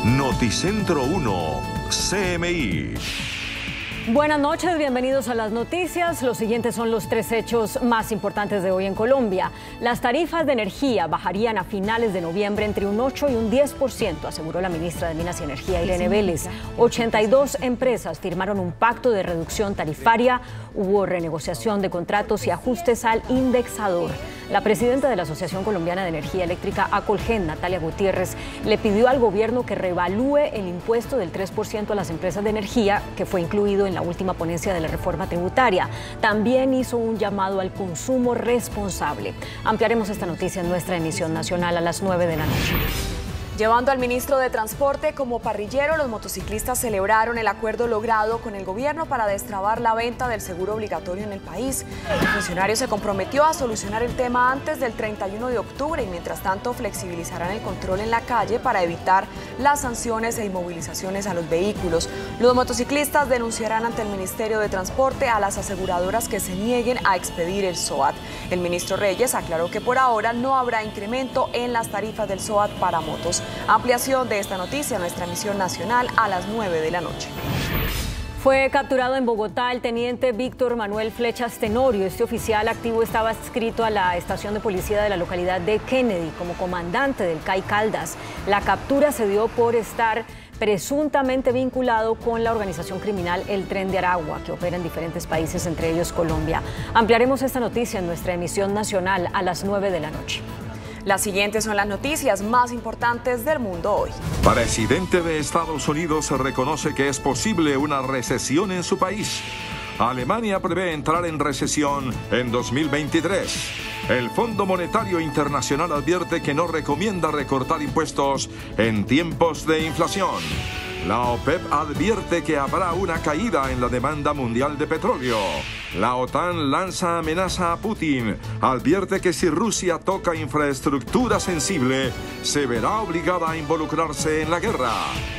Noticentro 1, CMI. Buenas noches, bienvenidos a las noticias. Los siguientes son los tres hechos más importantes de hoy en Colombia. Las tarifas de energía bajarían a finales de noviembre entre un 8 y un 10%, aseguró la ministra de Minas y Energía, Irene Vélez. 82 empresas firmaron un pacto de reducción tarifaria, hubo renegociación de contratos y ajustes al indexador. La presidenta de la Asociación Colombiana de Energía Eléctrica, ACOLGEN, Natalia Gutiérrez, le pidió al gobierno que reevalúe el impuesto del 3% a las empresas de energía, que fue incluido en la última ponencia de la reforma tributaria. También hizo un llamado al consumo responsable. Ampliaremos esta noticia en nuestra emisión nacional a las 9 de la noche. Llevando al ministro de Transporte como parrillero, los motociclistas celebraron el acuerdo logrado con el gobierno para destrabar la venta del seguro obligatorio en el país. El funcionario se comprometió a solucionar el tema antes del 31 de octubre y mientras tanto flexibilizarán el control en la calle para evitar las sanciones e inmovilizaciones a los vehículos. Los motociclistas denunciarán ante el Ministerio de Transporte a las aseguradoras que se nieguen a expedir el SOAT. El ministro Reyes aclaró que por ahora no habrá incremento en las tarifas del SOAT para motos. Ampliación de esta noticia en nuestra emisión nacional a las 9 de la noche. Fue capturado en Bogotá el teniente Víctor Manuel Flechas Tenorio. Este oficial activo estaba adscrito a la estación de policía de la localidad de Kennedy como comandante del CAI Caldas. La captura se dio por estar presuntamente vinculado con la organización criminal El Tren de Aragua, que opera en diferentes países, entre ellos Colombia. Ampliaremos esta noticia en nuestra emisión nacional a las 9 de la noche. Las siguientes son las noticias más importantes del mundo hoy. Presidente de Estados Unidos reconoce que es posible una recesión en su país. Alemania prevé entrar en recesión en 2023. El Fondo Monetario Internacional advierte que no recomienda recortar impuestos en tiempos de inflación. La OPEP advierte que habrá una caída en la demanda mundial de petróleo. La OTAN lanza amenaza a Putin. Advierte que si Rusia toca infraestructura sensible, se verá obligada a involucrarse en la guerra.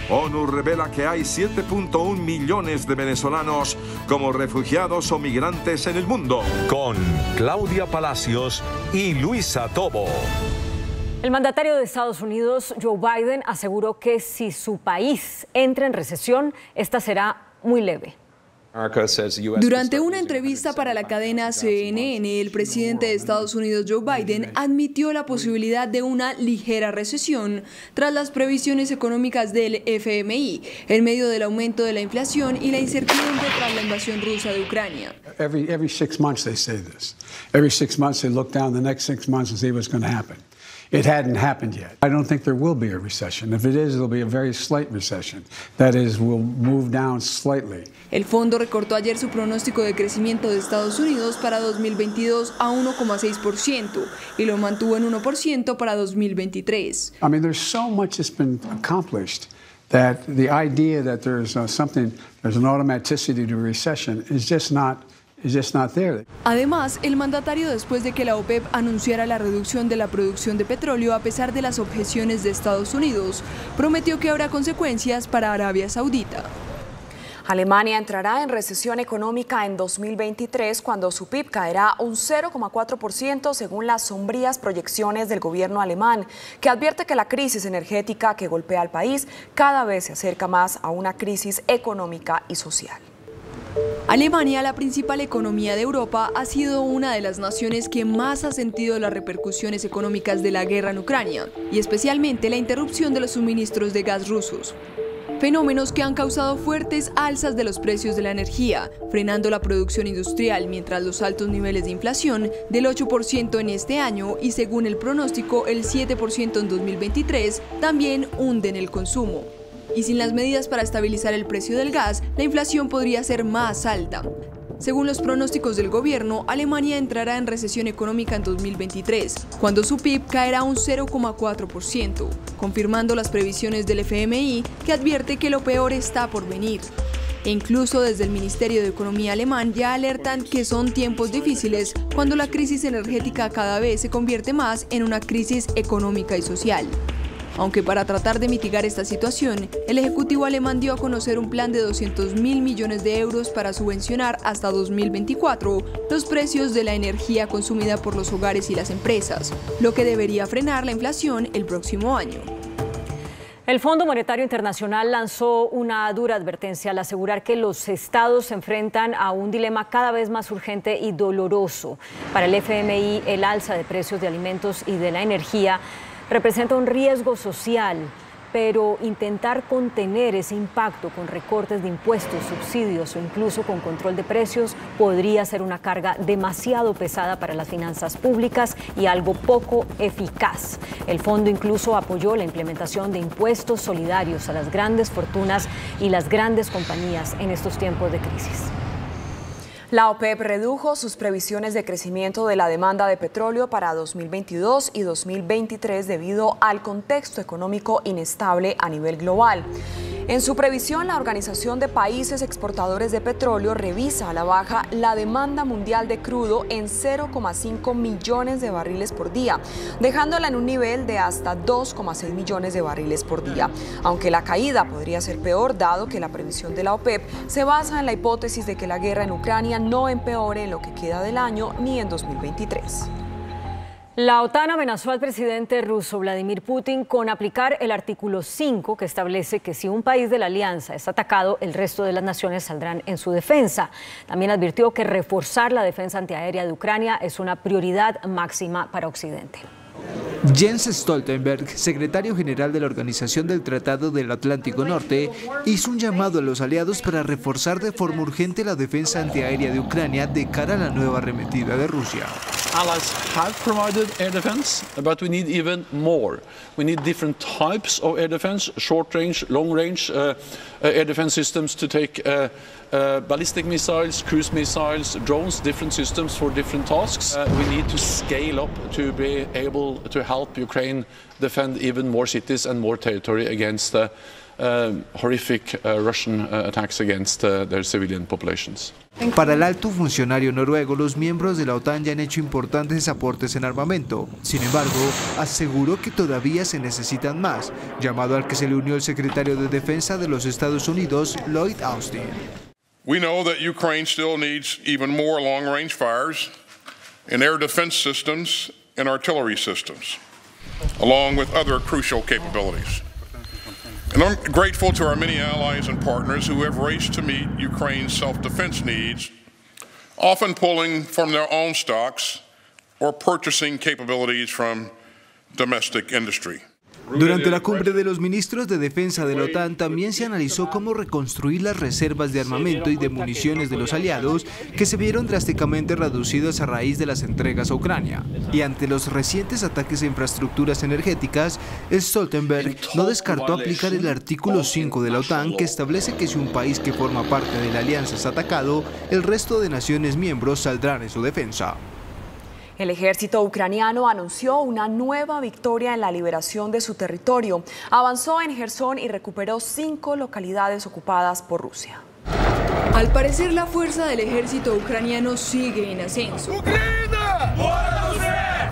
ONU revela que hay 7.1 millones de venezolanos como refugiados o migrantes en el mundo. Con Claudia Palacios y Luisa Tobo. El mandatario de Estados Unidos, Joe Biden, aseguró que si su país entra en recesión, esta será muy leve. Durante una entrevista para la cadena CNN, el presidente de Estados Unidos, Joe Biden, admitió la posibilidad de una ligera recesión tras las previsiones económicas del FMI, en medio del aumento de la inflación y la incertidumbre tras la invasión rusa de Ucrania. Every 6 months they say this. Every 6 months they look down the next 6 months and see what's going to happen. It hadn't happened yet. I don't think there will be a recession. If it is, it'll be a very slight recession. That is, we'll move down slightly. El fondo recortó ayer su pronóstico de crecimiento de Estados Unidos para 2022 a 1,6% y lo mantuvo en 1% para 2023. I mean, there's so much that's been accomplished that the idea that there's an automaticity to recession is just not there. Además, el mandatario, después de que la OPEP anunciara la reducción de la producción de petróleo a pesar de las objeciones de Estados Unidos, prometió que habrá consecuencias para Arabia Saudita. Alemania entrará en recesión económica en 2023 cuando su PIB caerá un 0,4% según las sombrías proyecciones del gobierno alemán, que advierte que la crisis energética que golpea al país cada vez se acerca más a una crisis económica y social. Alemania, la principal economía de Europa, ha sido una de las naciones que más ha sentido las repercusiones económicas de la guerra en Ucrania, y especialmente la interrupción de los suministros de gas rusos. Fenómenos que han causado fuertes alzas de los precios de la energía, frenando la producción industrial, mientras los altos niveles de inflación del 8% en este año y, según el pronóstico, el 7% en 2023, también hunden el consumo. Y sin las medidas para estabilizar el precio del gas, la inflación podría ser más alta. Según los pronósticos del gobierno, Alemania entrará en recesión económica en 2023, cuando su PIB caerá un 0,4%, confirmando las previsiones del FMI, que advierte que lo peor está por venir. E incluso desde el Ministerio de Economía alemán ya alertan que son tiempos difíciles cuando la crisis energética cada vez se convierte más en una crisis económica y social. Aunque para tratar de mitigar esta situación, el Ejecutivo alemán dio a conocer un plan de 200.000 millones de euros para subvencionar hasta 2024 los precios de la energía consumida por los hogares y las empresas, lo que debería frenar la inflación el próximo año. El Fondo Monetario Internacional lanzó una dura advertencia al asegurar que los estados se enfrentan a un dilema cada vez más urgente y doloroso. Para el FMI, el alza de precios de alimentos y de la energía representa un riesgo social, pero intentar contener ese impacto con recortes de impuestos, subsidios o incluso con control de precios podría ser una carga demasiado pesada para las finanzas públicas y algo poco eficaz. El fondo incluso apoyó la implementación de impuestos solidarios a las grandes fortunas y las grandes compañías en estos tiempos de crisis. La OPEP redujo sus previsiones de crecimiento de la demanda de petróleo para 2022 y 2023 debido al contexto económico inestable a nivel global. En su previsión, la Organización de Países Exportadores de Petróleo revisa a la baja la demanda mundial de crudo en 0,5 millones de barriles por día, dejándola en un nivel de hasta 2,6 millones de barriles por día, aunque la caída podría ser peor dado que la previsión de la OPEP se basa en la hipótesis de que la guerra en Ucrania no empeore en lo que queda del año ni en 2023. La OTAN amenazó al presidente ruso Vladimir Putin con aplicar el artículo 5 que establece que si un país de la alianza es atacado, el resto de las naciones saldrán en su defensa. También advirtió que reforzar la defensa antiaérea de Ucrania es una prioridad máxima para Occidente. Jens Stoltenberg, secretario general de la Organización del Tratado del Atlántico Norte, hizo un llamado a los aliados para reforzar de forma urgente la defensa antiaérea de Ucrania de cara a la nueva arremetida de Rusia. Allies have provided air defense, but we need even more. We need different types of air defense, short range, long range air defense systems to take ballistic missiles, cruise missiles, drones, different systems for different tasks. We need to scale up to be able to help Ukraine defend even more cities and more territory against horrific Russian attacks against their civilian populations. Para el alto funcionario noruego, los miembros de la OTAN ya han hecho importantes aportes en armamento. Sin embargo, aseguró que todavía se necesitan más, llamado al que se le unió el secretario de Defensa de los Estados Unidos, Lloyd Austin. We know that Ukraine still needs even more long-range fires and air defense systems and artillery systems, along with other crucial capabilities. And I'm grateful to our many allies and partners who have raced to meet Ukraine's self-defense needs, often pulling from their own stocks or purchasing capabilities from domestic industry. Durante la cumbre de los ministros de defensa de la OTAN también se analizó cómo reconstruir las reservas de armamento y de municiones de los aliados que se vieron drásticamente reducidas a raíz de las entregas a Ucrania. Y ante los recientes ataques a infraestructuras energéticas, Stoltenberg no descartó aplicar el artículo 5 de la OTAN que establece que si un país que forma parte de la alianza es atacado, el resto de naciones miembros saldrán en su defensa. El ejército ucraniano anunció una nueva victoria en la liberación de su territorio. Avanzó en Jersón y recuperó 5 localidades ocupadas por Rusia. Al parecer, la fuerza del ejército ucraniano sigue en ascenso.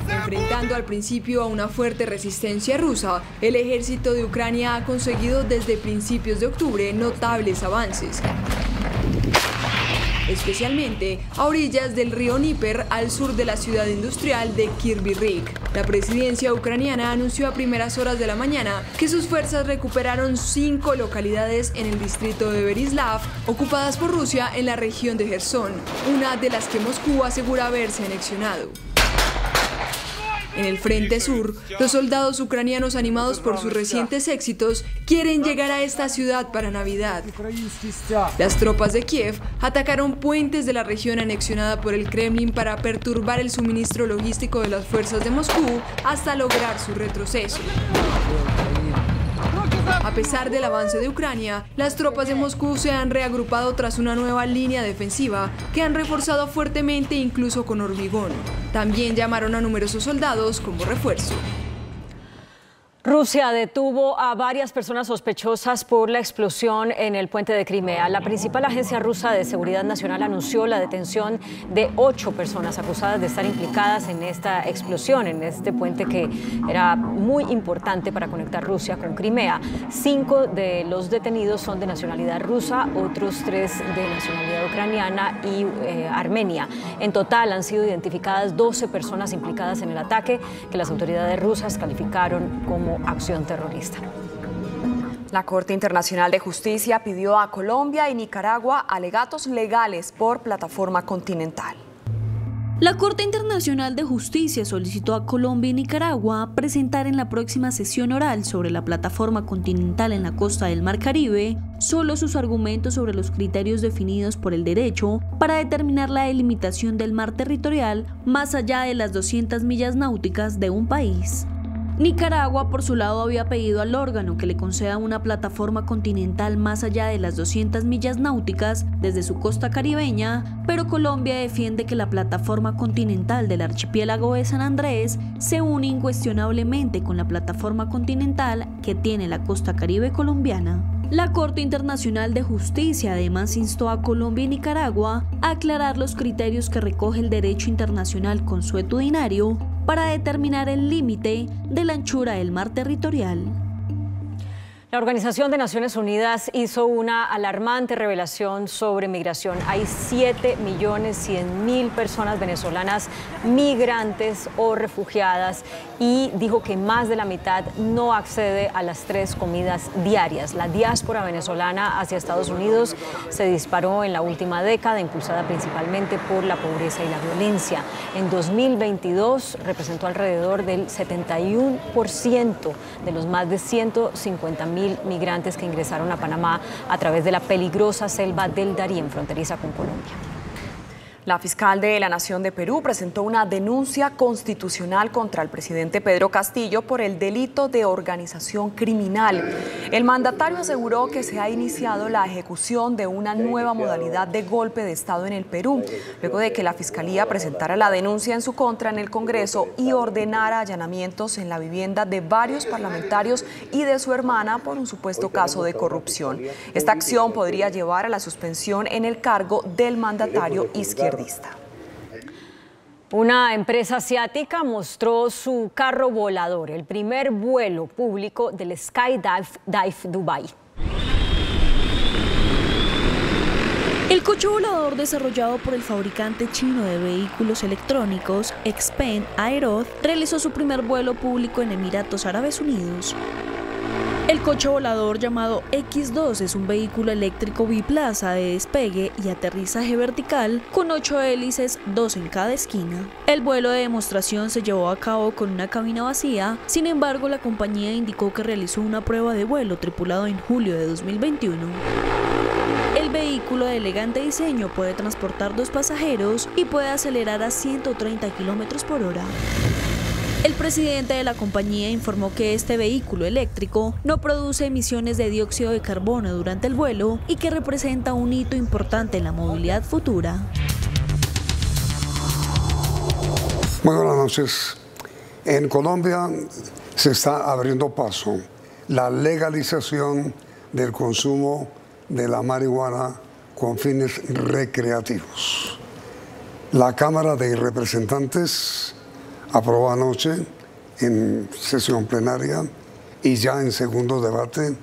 Enfrentando al principio a una fuerte resistencia rusa, el ejército de Ucrania ha conseguido desde principios de octubre notables avances, especialmente a orillas del río Dnieper al sur de la ciudad industrial de Kryvyi Rih. La presidencia ucraniana anunció a primeras horas de la mañana que sus fuerzas recuperaron 5 localidades en el distrito de Berislav, ocupadas por Rusia en la región de Jersón, una de las que Moscú asegura haberse anexionado. En el frente sur, los soldados ucranianos, animados por sus recientes éxitos, quieren llegar a esta ciudad para Navidad. Las tropas de Kiev atacaron puentes de la región anexionada por el Kremlin para perturbar el suministro logístico de las fuerzas de Moscú hasta lograr su retroceso. A pesar del avance de Ucrania, las tropas de Moscú se han reagrupado tras una nueva línea defensiva que han reforzado fuertemente, incluso con hormigón. También llamaron a numerosos soldados como refuerzo. Rusia detuvo a varias personas sospechosas por la explosión en el puente de Crimea. La principal agencia rusa de seguridad nacional anunció la detención de 8 personas acusadas de estar implicadas en esta explosión, en este puente que era muy importante para conectar Rusia con Crimea. 5 de los detenidos son de nacionalidad rusa, otros 3 de nacionalidad ucraniana y armenia. En total han sido identificadas 12 personas implicadas en el ataque que las autoridades rusas calificaron como acción terrorista. La Corte Internacional de Justicia pidió a Colombia y Nicaragua alegatos legales por plataforma continental. La Corte Internacional de Justicia solicitó a Colombia y Nicaragua presentar en la próxima sesión oral sobre la plataforma continental en la costa del Mar Caribe solo sus argumentos sobre los criterios definidos por el derecho para determinar la delimitación del mar territorial más allá de las 200 millas náuticas de un país. Nicaragua, por su lado, había pedido al órgano que le conceda una plataforma continental más allá de las 200 millas náuticas desde su costa caribeña, pero Colombia defiende que la plataforma continental del archipiélago de San Andrés se une incuestionablemente con la plataforma continental que tiene la costa caribe colombiana. La Corte Internacional de Justicia además instó a Colombia y Nicaragua a aclarar los criterios que recoge el derecho internacional consuetudinario para determinar el límite de la anchura del mar territorial. La Organización de Naciones Unidas hizo una alarmante revelación sobre migración. Hay 7.100.000 personas venezolanas migrantes o refugiadas y dijo que más de la mitad no accede a las 3 comidas diarias. La diáspora venezolana hacia Estados Unidos se disparó en la última década, impulsada principalmente por la pobreza y la violencia. En 2022 representó alrededor del 71% de los más de 150.000 migrantes que ingresaron a Panamá a través de la peligrosa selva del Darién, fronteriza con Colombia. La fiscal de la Nación de Perú presentó una denuncia constitucional contra el presidente Pedro Castillo por el delito de organización criminal. El mandatario aseguró que se ha iniciado la ejecución de una nueva modalidad de golpe de Estado en el Perú, luego de que la Fiscalía presentara la denuncia en su contra en el Congreso y ordenara allanamientos en la vivienda de varios parlamentarios y de su hermana por un supuesto caso de corrupción. Esta acción podría llevar a la suspensión en el cargo del mandatario izquierdista. Una empresa asiática mostró su carro volador, el primer vuelo público del Skydive Dubai. El coche volador desarrollado por el fabricante chino de vehículos electrónicos Xpeng Aeroth realizó su primer vuelo público en Emiratos Árabes Unidos. El coche volador llamado X2 es un vehículo eléctrico biplaza de despegue y aterrizaje vertical con 8 hélices, 2 en cada esquina. El vuelo de demostración se llevó a cabo con una cabina vacía, sin embargo la compañía indicó que realizó una prueba de vuelo tripulado en julio de 2021. El vehículo de elegante diseño puede transportar 2 pasajeros y puede acelerar a 130 km/h. El presidente de la compañía informó que este vehículo eléctrico no produce emisiones de dióxido de carbono durante el vuelo y que representa un hito importante en la movilidad futura. Muy buenas noches. En Colombia se está abriendo paso la legalización del consumo de la marihuana con fines recreativos. La Cámara de Representantes aprobó anoche en sesión plenaria y ya en segundo debate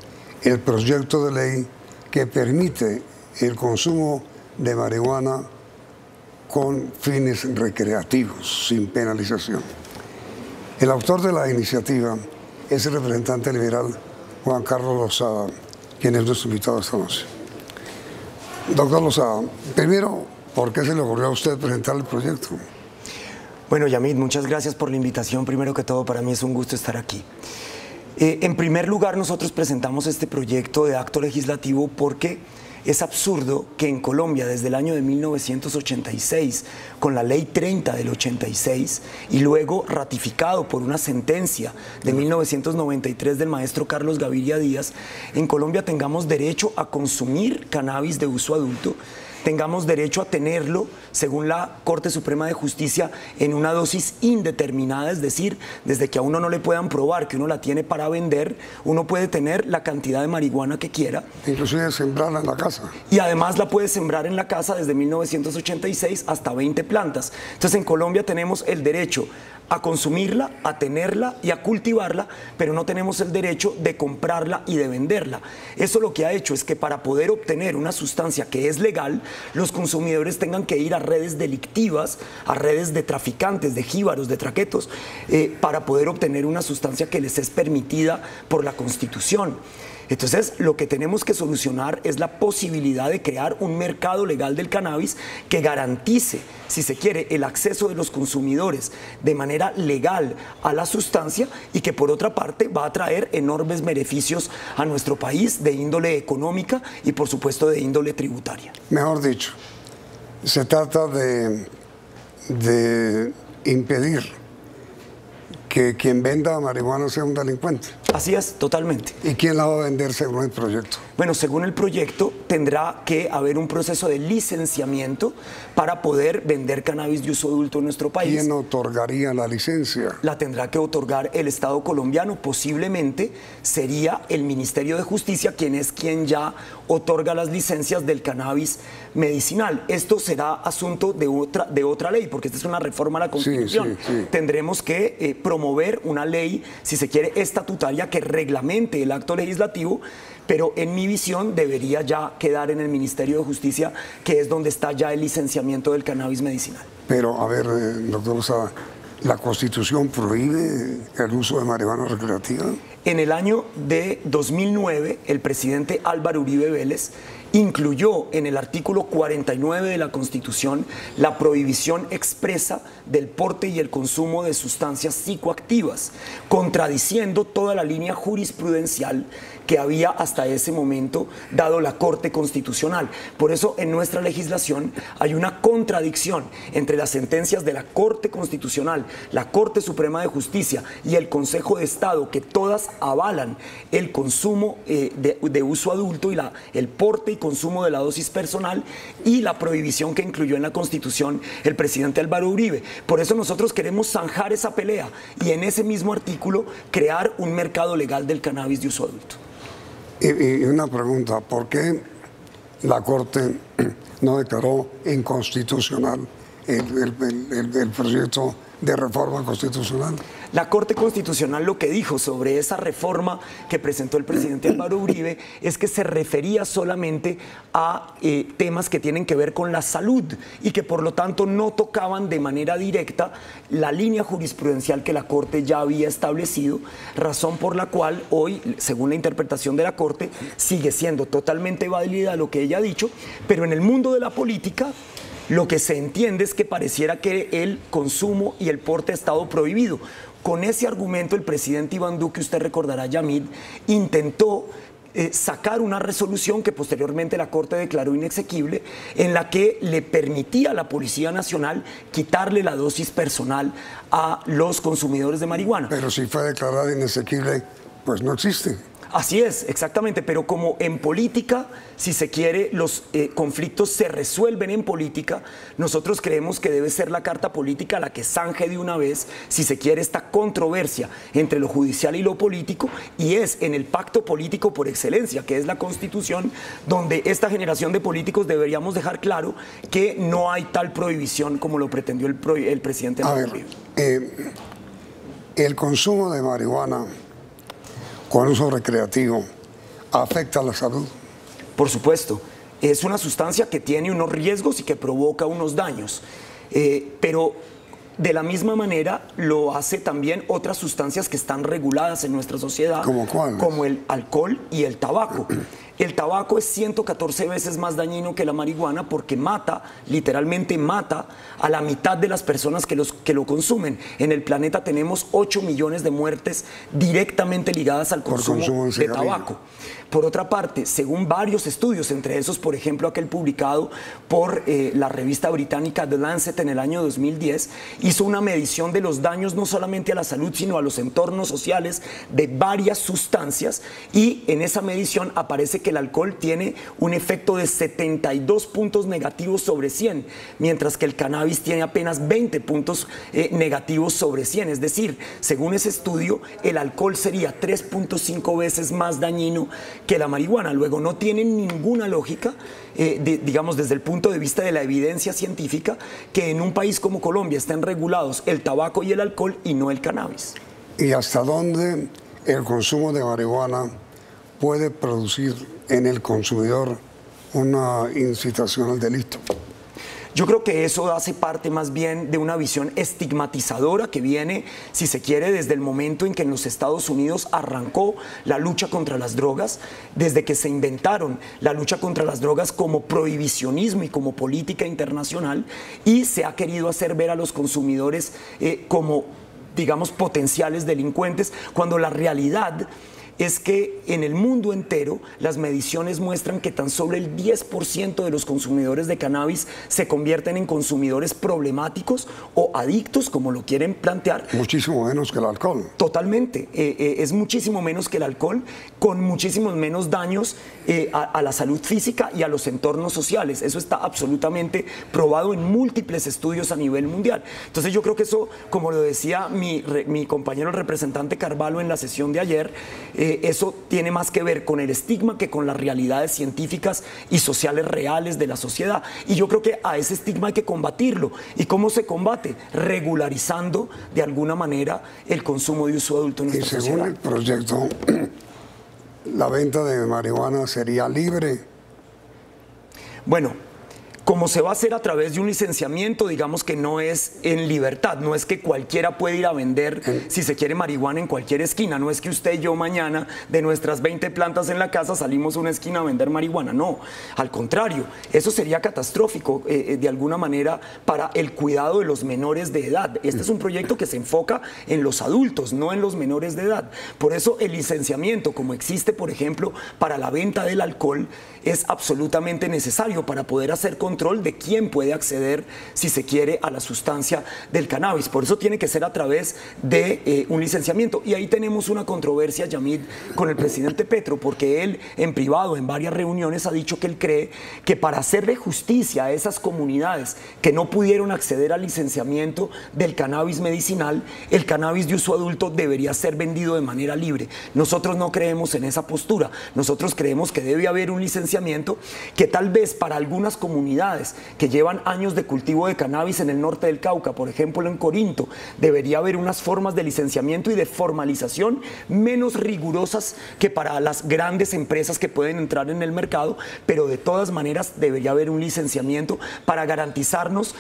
el proyecto de ley que permite el consumo de marihuana con fines recreativos, sin penalización. El autor de la iniciativa es el representante liberal Juan Carlos Lozada, quien es nuestro invitado esta noche. Doctor Lozada, primero, ¿por qué se le ocurrió a usted presentar el proyecto? Bueno, Yamid, muchas gracias por la invitación. Primero que todo, para mí es un gusto estar aquí. En primer lugar, nosotros presentamos este proyecto de acto legislativo porque es absurdo que en Colombia, desde el año de 1986, con la Ley 30 del 86, y luego ratificado por una sentencia de 1993 del maestro Carlos Gaviria Díaz, en Colombia tengamos derecho a consumir cannabis de uso adulto, tengamos derecho a tenerlo, según la Corte Suprema de Justicia, en una dosis indeterminada, es decir, desde que a uno no le puedan probar que uno la tiene para vender, uno puede tener la cantidad de marihuana que quiera. Inclusive sembrarla en la casa. Y además la puede sembrar en la casa desde 1986 hasta 20 plantas. Entonces en Colombia tenemos el derecho a consumirla, a tenerla y a cultivarla, pero no tenemos el derecho de comprarla y de venderla. Eso lo que ha hecho es que para poder obtener una sustancia que es legal, los consumidores tengan que ir a redes delictivas, a redes de traficantes, de jíbaros, de traquetos, para poder obtener una sustancia que les es permitida por la Constitución. Entonces, lo que tenemos que solucionar es la posibilidad de crear un mercado legal del cannabis que garantice, si se quiere, el acceso de los consumidores de manera legal a la sustancia y que por otra parte va a traer enormes beneficios a nuestro país de índole económica y por supuesto de índole tributaria. Mejor dicho, se trata de impedir que quien venda marihuana sea un delincuente. Así es, totalmente. ¿Y quién la va a vender según el proyecto? Bueno, según el proyecto tendrá que haber un proceso de licenciamiento para poder vender cannabis de uso adulto en nuestro país. ¿Quién otorgaría la licencia? La tendrá que otorgar el Estado colombiano, posiblemente sería el Ministerio de Justicia quien ya otorga las licencias del cannabis medicinal. Esto será asunto de otra ley, porque esta es una reforma a la Constitución. Sí. Tendremos que promover una ley, si se quiere, estatutaria que reglamente el acto legislativo, pero en mi visión debería ya quedar en el Ministerio de Justicia, que es donde está ya el licenciamiento del cannabis medicinal. Pero, a ver, doctor Lozada, ¿la Constitución prohíbe el uso de marihuana recreativa? En el año de 2009, el presidente Álvaro Uribe Vélez incluyó en el artículo 49 de la Constitución la prohibición expresa del porte y el consumo de sustancias psicoactivas, contradiciendo toda la línea jurisprudencial que había hasta ese momento dado la Corte Constitucional. Por eso en nuestra legislación hay una contradicción entre las sentencias de la Corte Constitucional, la Corte Suprema de Justicia y el Consejo de Estado, que todas avalan el consumo de uso adulto y el porte y consumo de la dosis personal, y la prohibición que incluyó en la Constitución el presidente Álvaro Uribe. Por eso nosotros queremos zanjar esa pelea y en ese mismo artículo crear un mercado legal del cannabis de uso adulto. Y una pregunta, ¿por qué la Corte no declaró inconstitucional el proyecto de reforma constitucional? La Corte Constitucional lo que dijo sobre esa reforma que presentó el presidente Álvaro Uribe es que se refería solamente a temas que tienen que ver con la salud y que por lo tanto no tocaban de manera directa la línea jurisprudencial que la Corte ya había establecido, razón por la cual hoy, según la interpretación de la Corte, sigue siendo totalmente válida lo que ella ha dicho, pero en el mundo de la política lo que se entiende es que pareciera que el consumo y el porte ha estado prohibido. Con ese argumento el presidente Iván Duque, usted recordará, Yamid, intentó sacar una resolución que posteriormente la Corte declaró inexequible, en la que le permitía a la Policía Nacional quitarle la dosis personal a los consumidores de marihuana. Pero si fue declarada inexequible, pues no existe. Así es, exactamente, pero como en política, si se quiere, los conflictos se resuelven en política, nosotros creemos que debe ser la carta política la que zanje de una vez, si se quiere, esta controversia entre lo judicial y lo político, y es en el pacto político por excelencia, que es la Constitución, donde esta generación de políticos deberíamos dejar claro que no hay tal prohibición como lo pretendió el presidente. A ver, el consumo de marihuana con uso recreativo afecta a la salud. Por supuesto, es una sustancia que tiene unos riesgos y que provoca unos daños, pero de la misma manera lo hace también otras sustancias que están reguladas en nuestra sociedad. ¿Cómo cuáles? Como el alcohol y el tabaco. El tabaco es 114 veces más dañino que la marihuana porque mata, literalmente mata a la mitad de las personas que lo consumen. En el planeta tenemos 8 millones de muertes directamente ligadas al consumo de tabaco. Por otra parte, según varios estudios, entre esos, por ejemplo, aquel publicado por la revista británica The Lancet en el año 2010, hizo una medición de los daños no solamente a la salud, sino a los entornos sociales de varias sustancias, y en esa medición aparece que el alcohol tiene un efecto de 72 puntos negativos sobre 100, mientras que el cannabis tiene apenas 20 puntos negativos sobre 100. Es decir, según ese estudio, el alcohol sería 3.5 veces más dañino que la marihuana. Luego, no tiene ninguna lógica, digamos, desde el punto de vista de la evidencia científica, que en un país como Colombia estén regulados el tabaco y el alcohol y no el cannabis. ¿Y hasta dónde el consumo de marihuana puede producir en el consumidor una incitación al delito? Yo creo que eso hace parte más bien de una visión estigmatizadora que viene, si se quiere, desde el momento en que en los Estados Unidos arrancó la lucha contra las drogas, desde que se inventaron la lucha contra las drogas como prohibicionismo y como política internacional, y se ha querido hacer ver a los consumidores como, digamos, potenciales delincuentes, cuando la realidad es que en el mundo entero las mediciones muestran que tan solo el 10% de los consumidores de cannabis se convierten en consumidores problemáticos o adictos, como lo quieren plantear. Muchísimo menos que el alcohol. Totalmente, es muchísimo menos que el alcohol, con muchísimos menos daños a la salud física y a los entornos sociales. Eso está absolutamente probado en múltiples estudios a nivel mundial. Entonces yo creo que eso, como lo decía mi compañero el representante Carvalho en la sesión de ayer, eso tiene más que ver con el estigma que con las realidades científicas y sociales reales de la sociedad. Y yo creo que a ese estigma hay que combatirlo. ¿Y cómo se combate? Regularizando de alguna manera el consumo de uso adulto en nuestra sociedad. Y según el proyecto, la venta de marihuana sería libre. Bueno, como se va a hacer a través de un licenciamiento, digamos que no es en libertad, no es que cualquiera puede ir a vender, si se quiere, marihuana en cualquier esquina, no es que usted y yo mañana de nuestras 20 plantas en la casa salimos a una esquina a vender marihuana, no, al contrario, eso sería catastrófico de alguna manera para el cuidado de los menores de edad. Este es un proyecto que se enfoca en los adultos, no en los menores de edad. Por eso el licenciamiento, como existe, por ejemplo, para la venta del alcohol, es absolutamente necesario para poder hacer control de quién puede acceder, si se quiere, a la sustancia del cannabis. Por eso tiene que ser a través de un licenciamiento. Y ahí tenemos una controversia, Yamid, con el presidente Petro, porque él en privado, en varias reuniones, ha dicho que él cree que para hacerle justicia a esas comunidades que no pudieron acceder al licenciamiento del cannabis medicinal, el cannabis de uso adulto debería ser vendido de manera libre. Nosotros no creemos en esa postura. Nosotros creemos que debe haber un licenciamiento que tal vez para algunas comunidades que llevan años de cultivo de cannabis en el norte del Cauca, por ejemplo en Corinto, debería haber unas formas de licenciamiento y de formalización menos rigurosas que para las grandes empresas que pueden entrar en el mercado, pero de todas maneras debería haber un licenciamiento para garantizarnos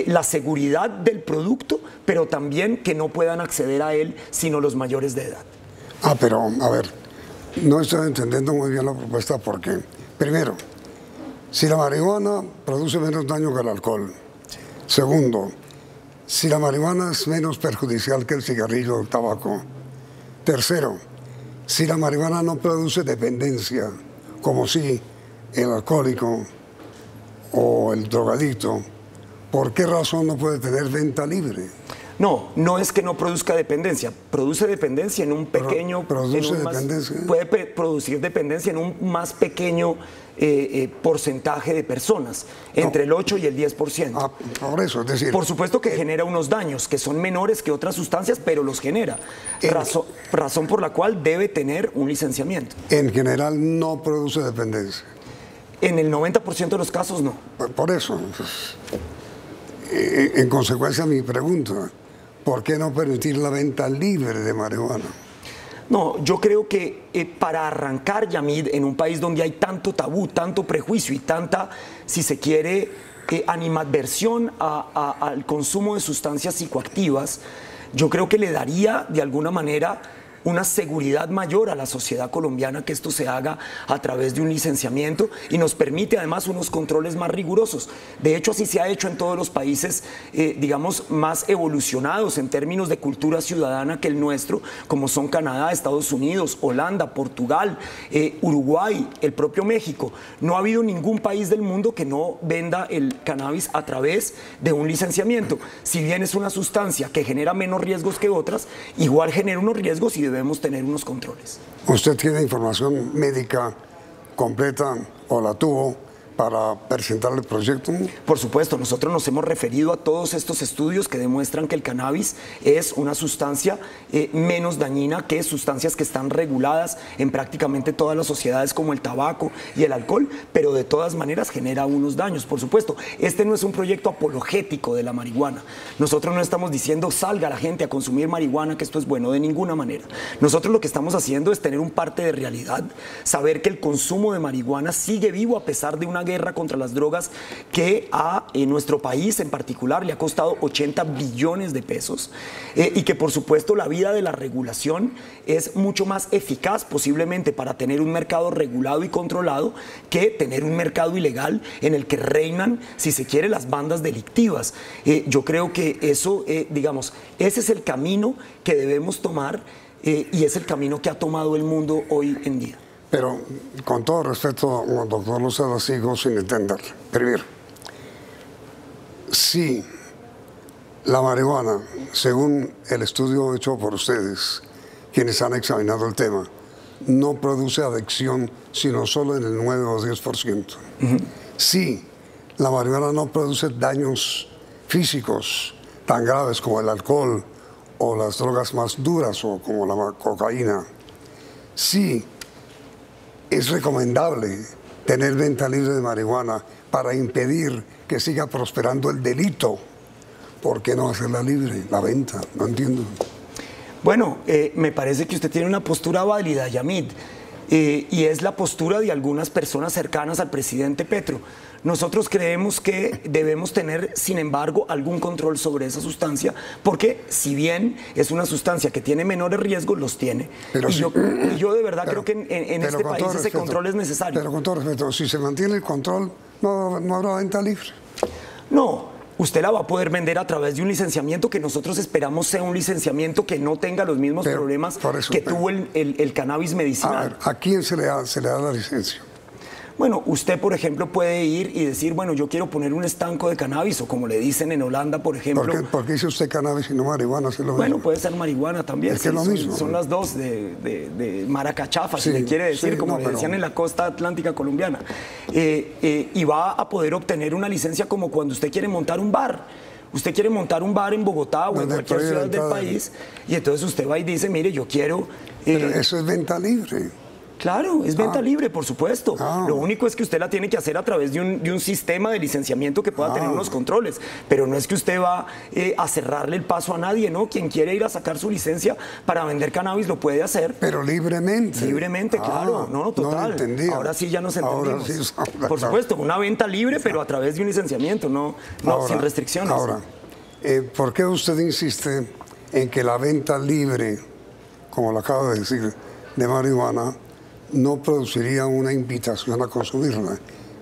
la seguridad del producto, pero también que no puedan acceder a él sino los mayores de edad. Pero a ver, no estoy entendiendo muy bien la propuesta porque, primero, si la marihuana produce menos daño que el alcohol. Sí. Segundo, si la marihuana es menos perjudicial que el cigarrillo o el tabaco. Tercero, si la marihuana no produce dependencia, como si el alcohólico o el drogadicto, ¿por qué razón no puede tener venta libre? No, no es que no produzca dependencia, produce dependencia en un pequeño... Puede producir dependencia en un más pequeño porcentaje de personas, entre el 8 y el 10%. Por eso, es decir... Por supuesto que genera unos daños que son menores que otras sustancias, pero los genera. Razón por la cual debe tener un licenciamiento. En general no produce dependencia. En el 90% de los casos no. Por eso, en consecuencia mi pregunta, ¿por qué no permitir la venta libre de marihuana? No, yo creo que para arrancar, Yamid, en un país donde hay tanto tabú, tanto prejuicio y tanta, si se quiere, animadversión al consumo de sustancias psicoactivas, yo creo que le daría de alguna manera una seguridad mayor a la sociedad colombiana que esto se haga a través de un licenciamiento y nos permite además unos controles más rigurosos. De hecho, así se ha hecho en todos los países, digamos, más evolucionados en términos de cultura ciudadana que el nuestro, como son Canadá, Estados Unidos, Holanda, Portugal, Uruguay, el propio México. No ha habido ningún país del mundo que no venda el cannabis a través de un licenciamiento. Si bien es una sustancia que genera menos riesgos que otras, igual genera unos riesgos y debemos tener unos controles. ¿Usted tiene información médica completa o la tuvo para presentar el proyecto? Por supuesto, nosotros nos hemos referido a todos estos estudios que demuestran que el cannabis es una sustancia menos dañina que sustancias que están reguladas en prácticamente todas las sociedades como el tabaco y el alcohol, pero de todas maneras genera unos daños. Por supuesto, este no es un proyecto apologético de la marihuana. Nosotros no estamos diciendo salga la gente a consumir marihuana, que esto es bueno, de ninguna manera. Nosotros lo que estamos haciendo es tener un parte de realidad, saber que el consumo de marihuana sigue vivo a pesar de una guerra contra las drogas que a nuestro país en particular le ha costado 80 billones de pesos y que por supuesto la vía de la regulación es mucho más eficaz posiblemente para tener un mercado regulado y controlado que tener un mercado ilegal en el que reinan, si se quiere, las bandas delictivas. Yo creo que eso, digamos, ese es el camino que debemos tomar y es el camino que ha tomado el mundo hoy en día. Pero, con todo respeto, doctor Lucero, sigo sin entender. Primero, si la marihuana, según el estudio hecho por ustedes, quienes han examinado el tema, no produce adicción, sino solo en el 9 o 10%. Si la marihuana no produce daños físicos tan graves como el alcohol o las drogas más duras o como la cocaína, si es recomendable tener venta libre de marihuana para impedir que siga prosperando el delito, ¿por qué no hacerla libre, la venta? No entiendo. Bueno, me parece que usted tiene una postura válida, Yamid, y es la postura de algunas personas cercanas al presidente Petro. Nosotros creemos que debemos tener, sin embargo, algún control sobre esa sustancia, porque si bien es una sustancia que tiene menores riesgos, los tiene. Pero yo de verdad creo que en este país ese control es necesario. Pero con todo respeto, si se mantiene el control, no habrá venta libre. No. Usted la va a poder vender a través de un licenciamiento que nosotros esperamos sea un licenciamiento que no tenga los mismos problemas que tuvo el cannabis medicinal. A ver, ¿a quién se le da la licencia? Bueno, usted, por ejemplo, puede ir y decir, bueno, yo quiero poner un estanco de cannabis, o como le dicen en Holanda, por ejemplo. ¿Por qué dice usted cannabis y no marihuana? ¿Es lo mismo? Bueno, puede ser marihuana también. Es que es lo mismo. Son las dos de maracachafa, si le quiere decir, como le decían en la costa atlántica colombiana. Y va a poder obtener una licencia como cuando usted quiere montar un bar. Usted quiere montar un bar en Bogotá o en cualquier ciudad del país, y entonces usted va y dice, mire, yo quiero... Pero eso es venta libre. Claro, es venta libre, por supuesto. Lo único es que usted la tiene que hacer a través de un sistema de licenciamiento que pueda tener unos controles. Pero no es que usted va a cerrarle el paso a nadie, ¿no? Quien quiere ir a sacar su licencia para vender cannabis lo puede hacer. Pero libremente. Libremente, claro. No, total. No entendía. Ahora sí ya nos entendimos. Por supuesto, una venta libre, pero a través de un licenciamiento, no sin restricciones. Ahora, ¿por qué usted insiste en que la venta libre, como lo acabo de decir, de marihuana, no produciría una invitación a consumirla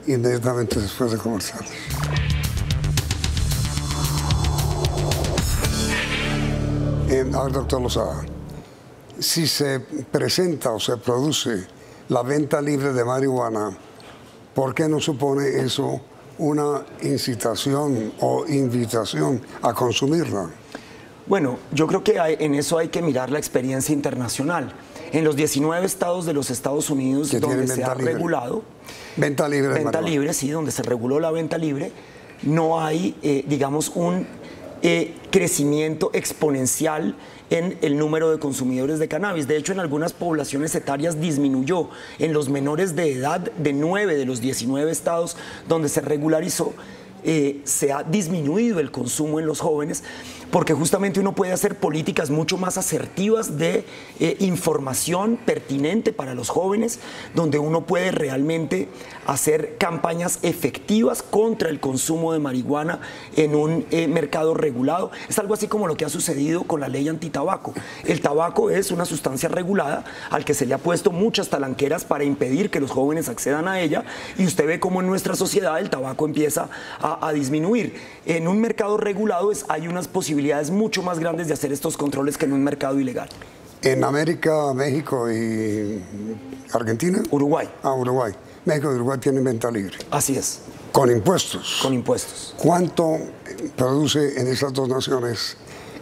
inmediatamente después de comercial? A ver, doctor Lozada, si se presenta o se produce la venta libre de marihuana, ¿por qué no supone eso una incitación o invitación a consumirla? Bueno, yo creo que en eso hay que mirar la experiencia internacional. En los 19 estados de los Estados Unidos donde se ha regulado... Venta libre. Venta libre, sí, donde se reguló la venta libre, no hay, digamos, un crecimiento exponencial en el número de consumidores de cannabis. De hecho, en algunas poblaciones etarias disminuyó. En los menores de edad de 9 de los 19 estados donde se regularizó, se ha disminuido el consumo en los jóvenes, porque justamente uno puede hacer políticas mucho más asertivas de información pertinente para los jóvenes, donde uno puede realmente hacer campañas efectivas contra el consumo de marihuana en un mercado regulado. Es algo así como lo que ha sucedido con la ley antitabaco. El tabaco es una sustancia regulada al que se le ha puesto muchas talanqueras para impedir que los jóvenes accedan a ella, y usted ve cómo en nuestra sociedad el tabaco empieza a disminuir. En un mercado regulado hay unas posibilidades mucho más grandes de hacer estos controles que en un mercado ilegal. En América, México y Argentina. Uruguay. Uruguay. México y Uruguay tienen venta libre. Así es. Con impuestos. Con impuestos. ¿Cuánto produce en esas dos naciones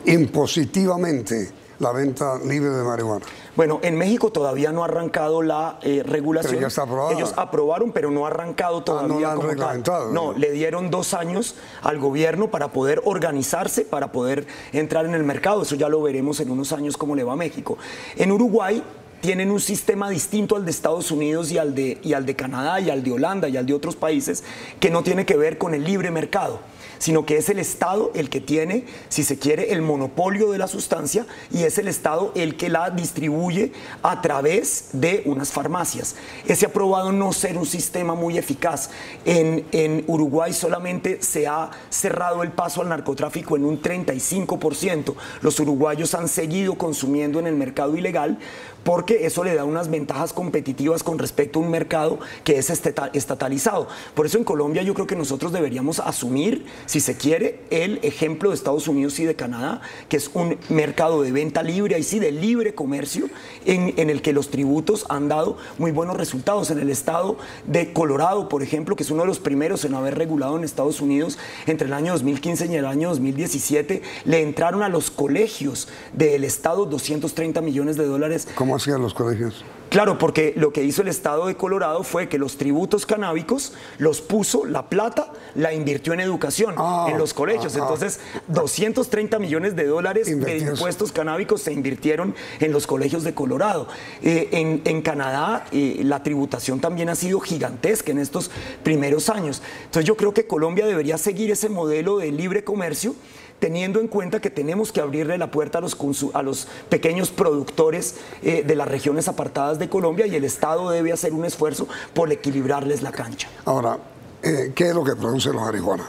impositivamente la venta libre de marihuana? Bueno, en México todavía no ha arrancado la regulación. Pero ya está aprobada. Ellos aprobaron, pero no ha arrancado todavía. No la han reglamentado. No, le dieron 2 años al gobierno para poder organizarse, para poder entrar en el mercado. Eso ya lo veremos en unos años cómo le va a México. En Uruguay tienen un sistema distinto al de Estados Unidos y al de Canadá y al de Holanda y al de otros países, que no tiene que ver con el libre mercado, sino que es el Estado el que tiene, si se quiere, el monopolio de la sustancia y es el Estado el que la distribuye a través de unas farmacias. Ese ha probado no ser un sistema muy eficaz. En Uruguay solamente se ha cerrado el paso al narcotráfico en un 35%. Los uruguayos han seguido consumiendo en el mercado ilegal porque eso le da unas ventajas competitivas con respecto a un mercado que es estatalizado. Por eso en Colombia yo creo que nosotros deberíamos asumir, si se quiere, el ejemplo de Estados Unidos y de Canadá, que es un mercado de venta libre, y sí, de libre comercio, en el que los tributos han dado muy buenos resultados. En el estado de Colorado, por ejemplo, que es uno de los primeros en haber regulado en Estados Unidos, entre el año 2015 y el año 2017, le entraron a los colegios del estado 230 millones de dólares. ¿Cómo hacían los colegios? Claro, porque lo que hizo el estado de Colorado fue que los tributos canábicos los puso, la plata la invirtió en educación, en los colegios. Entonces, 230 millones de dólares de impuestos canábicos se invirtieron en los colegios de Colorado. En Canadá, la tributación también ha sido gigantesca en estos primeros años. Entonces, yo creo que Colombia debería seguir ese modelo de libre comercio, teniendo en cuenta que tenemos que abrirle la puerta a los pequeños productores de las regiones apartadas de Colombia, y el Estado debe hacer un esfuerzo por equilibrarles la cancha. Ahora, ¿qué es lo que produce la marihuana?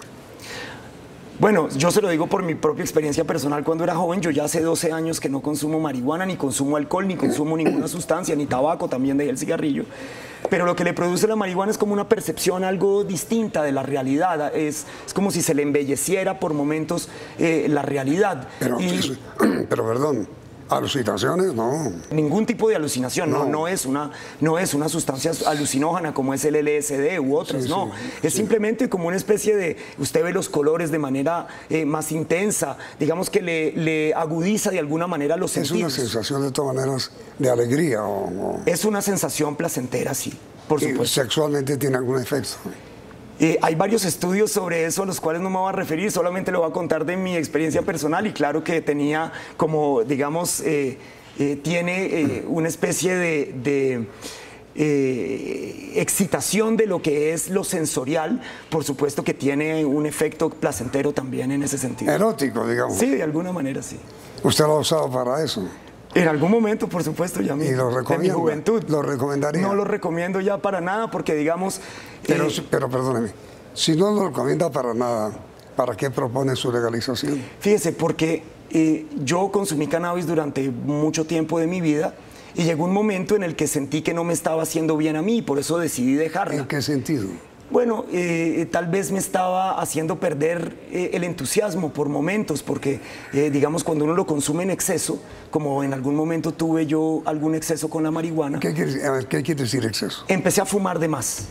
Bueno, yo se lo digo por mi propia experiencia personal. Cuando era joven, yo ya hace 12 años que no consumo marihuana, ni consumo alcohol, ni consumo ninguna sustancia, ni tabaco, también dejé el cigarrillo. Pero lo que le produce la marihuana es como una percepción algo distinta de la realidad. Es como si se le embelleciera por momentos la realidad. Pero perdón, ¿alucinaciones? No. Ningún tipo de alucinación, no es una sustancia alucinógena como es el LSD u otras, es simplemente como una especie de, usted ve los colores de manera más intensa, digamos que le agudiza de alguna manera los sentidos. Es una sensación de todas maneras de alegría. Es una sensación placentera, sí, por supuesto. ¿Sexualmente tiene algún efecto? Hay varios estudios sobre eso a los cuales no me voy a referir, solamente lo voy a contar de mi experiencia personal, y claro que tenía como, digamos, tiene una especie de excitación de lo que es lo sensorial. Por supuesto que tiene un efecto placentero también en ese sentido. Erótico, digamos. Sí, de alguna manera sí. ¿Usted lo ha usado para eso? En algún momento, por supuesto, ya ¿Y lo recomienda? De mi juventud. ¿Lo recomendaría? No lo recomiendo ya para nada porque, digamos... Pero perdóneme, si no lo recomienda para nada, ¿para qué propone su legalización? Fíjese, porque yo consumí cannabis durante mucho tiempo de mi vida y llegó un momento en el que sentí que no me estaba haciendo bien a mí y por eso decidí dejarla. ¿En qué sentido? Bueno, tal vez me estaba haciendo perder el entusiasmo por momentos, porque digamos cuando uno lo consume en exceso, como en algún momento tuve yo algún exceso con la marihuana. ¿Qué quiere decir exceso? Empecé a fumar de más.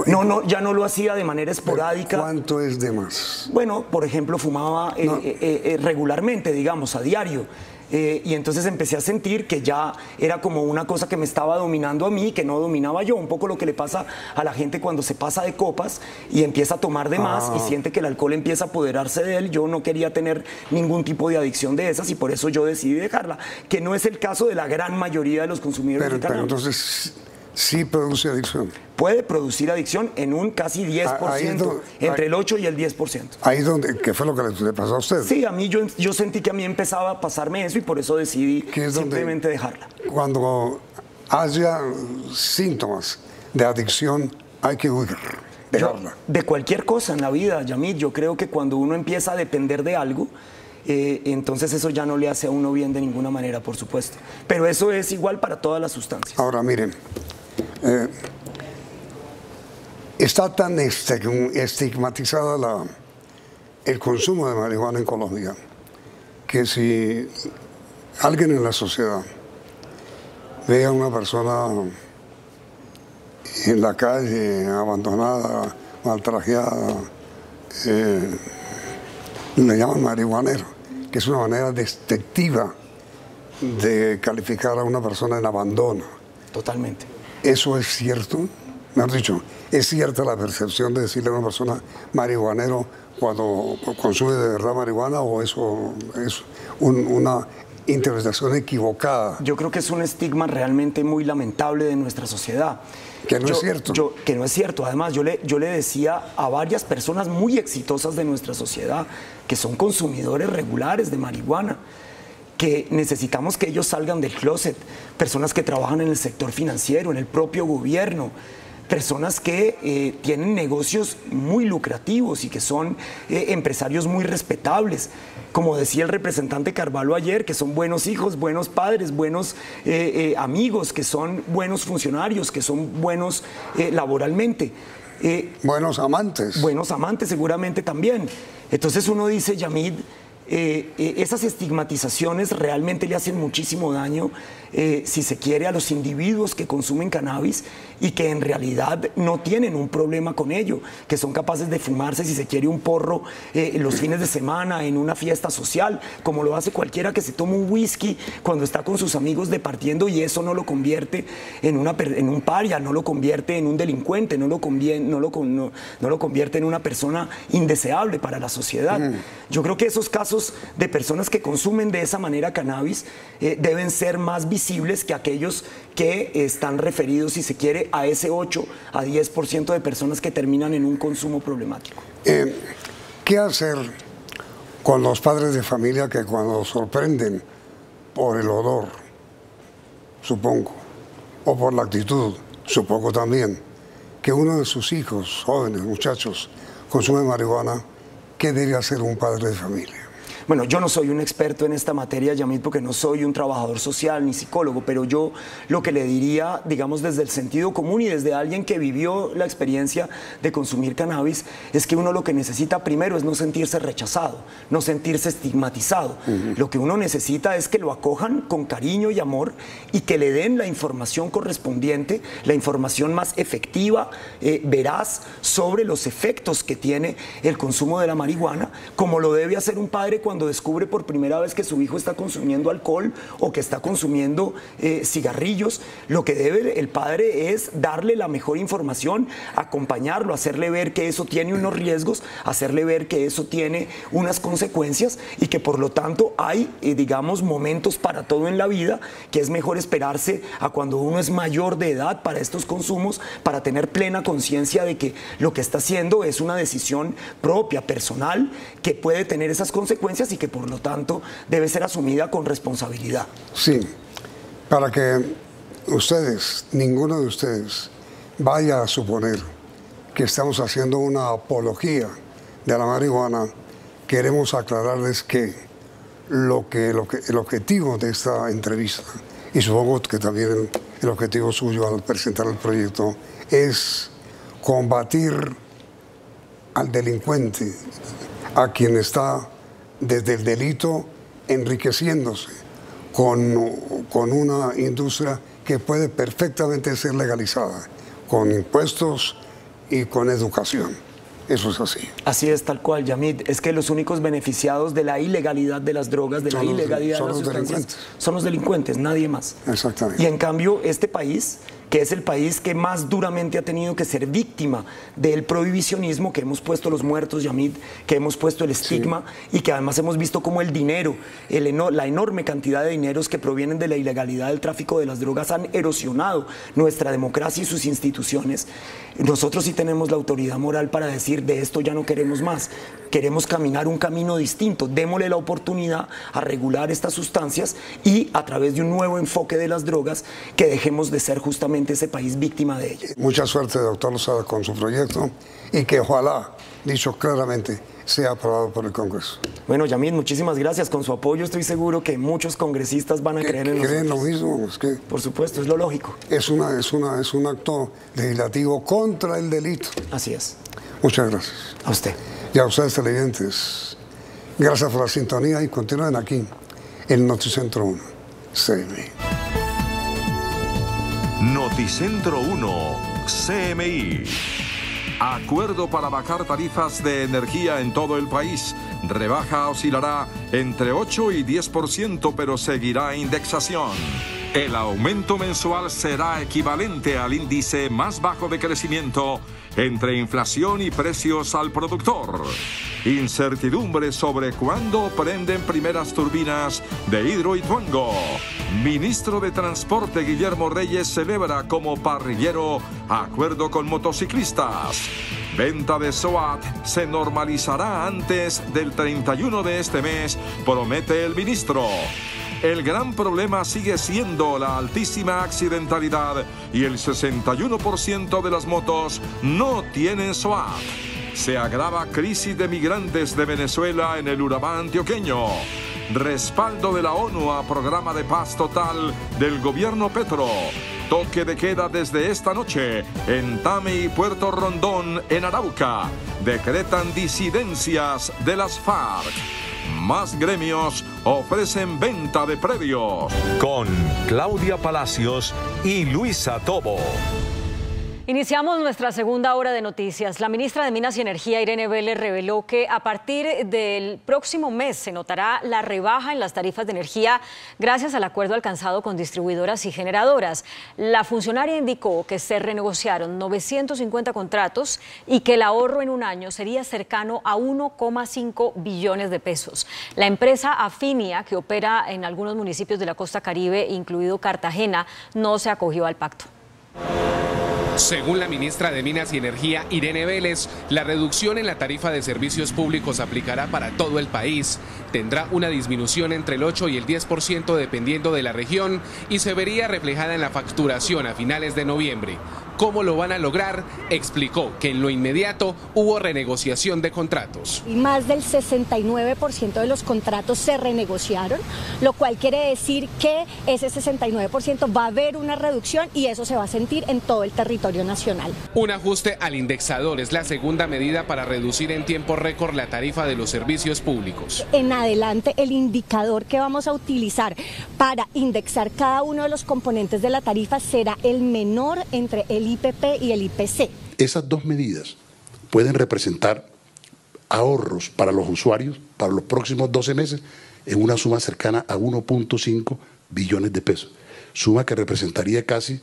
Ya no lo hacía de manera esporádica. ¿Cuánto es de más? Bueno, por ejemplo, fumaba regularmente, digamos, a diario. Y entonces empecé a sentir que ya era como una cosa que me estaba dominando a mí, que no dominaba yo. Un poco lo que le pasa a la gente cuando se pasa de copas y empieza a tomar de más y siente que el alcohol empieza a apoderarse de él. Yo no quería tener ningún tipo de adicción de esas y por eso yo decidí dejarla, que no es el caso de la gran mayoría de los consumidores de cannabis. Pero entonces sí produce adicción. Puede producir adicción en un casi 10%, entre el 8 y el 10%. Ahí donde, ¿qué fue lo que le pasó a usted? Sí, a mí yo sentí que a mí empezaba a pasarme eso y por eso decidí simplemente dejarla. Cuando haya síntomas de adicción hay que huir, dejarla. De cualquier cosa en la vida, Yamid, yo creo que cuando uno empieza a depender de algo, entonces eso ya no le hace a uno bien de ninguna manera, por supuesto. Pero eso es igual para todas las sustancias. Ahora, miren, está tan estigmatizada el consumo de marihuana en Colombia que si alguien en la sociedad ve a una persona en la calle, abandonada, maltrajeada, le llaman marihuanero, que es una manera despectiva de calificar a una persona en abandono. Totalmente. ¿Eso es cierto? Me has dicho, ¿es cierta la percepción de decirle a una persona marihuanero cuando consume de verdad marihuana, o eso es una interpretación equivocada. Yo creo que es un estigma realmente muy lamentable de nuestra sociedad. Que no es cierto. Que no es cierto. Además, yo le decía a varias personas muy exitosas de nuestra sociedad, que son consumidores regulares de marihuana, que necesitamos que ellos salgan del closet, personas que trabajan en el sector financiero, en el propio gobierno, personas que tienen negocios muy lucrativos y que son empresarios muy respetables. Como decía el representante Carvalho ayer, que son buenos hijos, buenos padres, buenos amigos, que son buenos funcionarios, que son buenos laboralmente. Buenos amantes. Buenos amantes seguramente también. Entonces uno dice, Yamid, esas estigmatizaciones realmente le hacen muchísimo daño, si se quiere, a los individuos que consumen cannabis y que en realidad no tienen un problema con ello, que son capaces de fumarse, si se quiere, un porro los fines de semana en una fiesta social, como lo hace cualquiera que se toma un whisky cuando está con sus amigos departiendo, y eso no lo convierte en un paria, no lo convierte en un delincuente, no lo convierte en una persona indeseable para la sociedad. Yo creo que esos casos de personas que consumen de esa manera cannabis deben ser más visibles que aquellos que están referidos, si se quiere, a ese 8 a 10% de personas que terminan en un consumo problemático. ¿Qué hacer con los padres de familia que cuando sorprenden por el olor, supongo, o por la actitud, supongo también, que uno de sus hijos, jóvenes, muchachos, consume marihuana? ¿Qué debe hacer un padre de familia? Bueno, yo no soy un experto en esta materia, Yamid, porque no soy un trabajador social ni psicólogo, pero yo lo que le diría, digamos, desde el sentido común y desde alguien que vivió la experiencia de consumir cannabis, es que uno lo que necesita primero es no sentirse rechazado, no sentirse estigmatizado. Lo que uno necesita es que lo acojan con cariño y amor y que le den la información correspondiente, la información más efectiva, veraz, sobre los efectos que tiene el consumo de la marihuana, como lo debe hacer un padre cuando descubre por primera vez que su hijo está consumiendo alcohol o que está consumiendo cigarrillos. Lo que debe el padre es darle la mejor información, acompañarlo, hacerle ver que eso tiene unos riesgos, hacerle ver que eso tiene unas consecuencias y que por lo tanto hay, digamos, momentos para todo en la vida, que es mejor esperarse a cuando uno es mayor de edad para estos consumos, para tener plena conciencia de que lo que está haciendo es una decisión propia, personal, que puede tener esas consecuencias y que por lo tanto debe ser asumida con responsabilidad. Sí, para que ustedes, ninguno de ustedes, vaya a suponer que estamos haciendo una apología de la marihuana, queremos aclararles que el objetivo de esta entrevista, y supongo que también el objetivo suyo al presentar el proyecto, es combatir al delincuente, a quien está desde el delito enriqueciéndose con una industria que puede perfectamente ser legalizada, con impuestos y con educación. Eso es así. Así es, tal cual, Yamid. Es que los únicos beneficiados de la ilegalidad de las drogas, de la ilegalidad de las sustancias, son los delincuentes, nadie más. Exactamente. Y en cambio, este país, que es el país que más duramente ha tenido que ser víctima del prohibicionismo, que hemos puesto los muertos, Yamid, que hemos puesto el estigma, sí, y que además hemos visto cómo el dinero, la enorme cantidad de dineros que provienen de la ilegalidad del tráfico de las drogas han erosionado nuestra democracia y sus instituciones. Nosotros sí tenemos la autoridad moral para decir, de esto ya no queremos más, queremos caminar un camino distinto, démosle la oportunidad a regular estas sustancias y a través de un nuevo enfoque de las drogas, que dejemos de ser justamente ese país víctima de ella. Mucha suerte, doctor Lozada, con su proyecto y que ojalá, dicho claramente, sea aprobado por el Congreso. Bueno, Yamid, muchísimas gracias. Con su apoyo estoy seguro que muchos congresistas van a creer en nosotros. ¿Creen lo mismo? Es que por supuesto, es lo lógico. Es un acto legislativo contra el delito. Así es. Muchas gracias. A usted. Y a ustedes, televidentes. Gracias por la sintonía y continúen aquí en Noticentro 1, CMI. Noticentro 1, CMI. Acuerdo para bajar tarifas de energía en todo el país. Rebaja oscilará entre 8 y 10%, pero seguirá indexación. El aumento mensual será equivalente al índice más bajo de crecimiento entre inflación y precios al productor. Incertidumbre sobre cuándo prenden primeras turbinas de Hidroituango. Ministro de Transporte Guillermo Reyes celebra como parrillero acuerdo con motociclistas. Venta de SOAT se normalizará antes del 31 de este mes, promete el ministro. El gran problema sigue siendo la altísima accidentalidad y el 61% de las motos no tienen SOAT. Se agrava crisis de migrantes de Venezuela en el Urabá antioqueño. Respaldo de la ONU a programa de paz total del gobierno Petro. Toque de queda desde esta noche en Tame y Puerto Rondón, en Arauca. Decretan disidencias de las FARC. Más gremios ofrecen venta de predios. Con Claudia Palacios y Luisa Tobo. Iniciamos nuestra segunda hora de noticias. La ministra de Minas y Energía, Irene Vélez, reveló que a partir del próximo mes se notará la rebaja en las tarifas de energía gracias al acuerdo alcanzado con distribuidoras y generadoras. La funcionaria indicó que se renegociaron 950 contratos y que el ahorro en un año sería cercano a 1,5 billones de pesos. La empresa Afinia, que opera en algunos municipios de la costa caribe, incluido Cartagena, no se acogió al pacto. Según la ministra de Minas y Energía, Irene Vélez, la reducción en la tarifa de servicios públicos aplicará para todo el país. Tendrá una disminución entre el 8 y el 10% dependiendo de la región y se vería reflejada en la facturación a finales de noviembre. ¿Cómo lo van a lograr? Explicó que en lo inmediato hubo renegociación de contratos. Y más del 69% de los contratos se renegociaron, lo cual quiere decir que ese 69% va a haber una reducción y eso se va a sentir en todo el territorio nacional. Un ajuste al indexador es la segunda medida para reducir en tiempo récord la tarifa de los servicios públicos. En adelante, el indicador que vamos a utilizar para indexar cada uno de los componentes de la tarifa será el menor entre el IPP y el IPC. Esas dos medidas pueden representar ahorros para los usuarios para los próximos 12 meses en una suma cercana a 1.5 billones de pesos, suma que representaría casi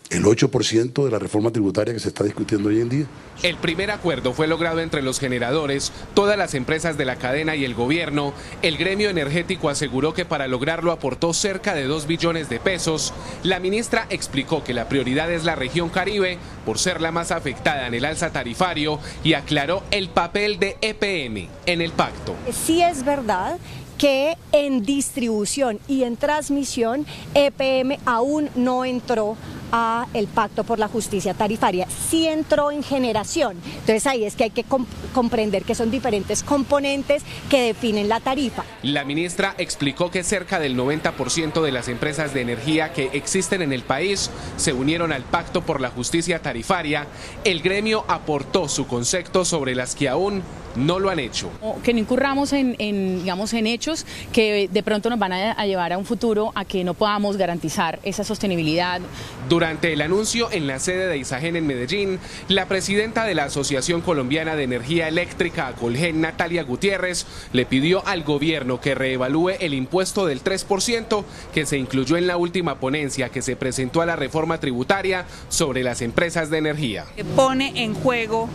el 8% de la reforma tributaria que se está discutiendo hoy en día. El primer acuerdo fue logrado entre los generadores, todas las empresas de la cadena y el gobierno. El gremio energético aseguró que para lograrlo aportó cerca de 2 billones de pesos. La ministra explicó que la prioridad es la región Caribe, por ser la más afectada en el alza tarifario, y aclaró el papel de EPM en el pacto. Sí es verdad que en distribución y en transmisión EPM aún no entró a el pacto por la justicia tarifaria, sí entró en generación. Entonces ahí es que hay que comprender que son diferentes componentes que definen la tarifa. La ministra explicó que cerca del 90% de las empresas de energía que existen en el país se unieron al pacto por la justicia tarifaria. El gremio aportó su concepto sobre las que aún no lo han hecho. Que no incurramos en hechos que de pronto nos van a llevar a un futuro a que no podamos garantizar esa sostenibilidad. Durante el anuncio en la sede de Isagen en Medellín, la presidenta de la Asociación Colombiana de Energía Eléctrica, Acolgen, Natalia Gutiérrez, le pidió al gobierno que reevalúe el impuesto del 3% que se incluyó en la última ponencia que se presentó a la reforma tributaria sobre las empresas de energía. Pone en juego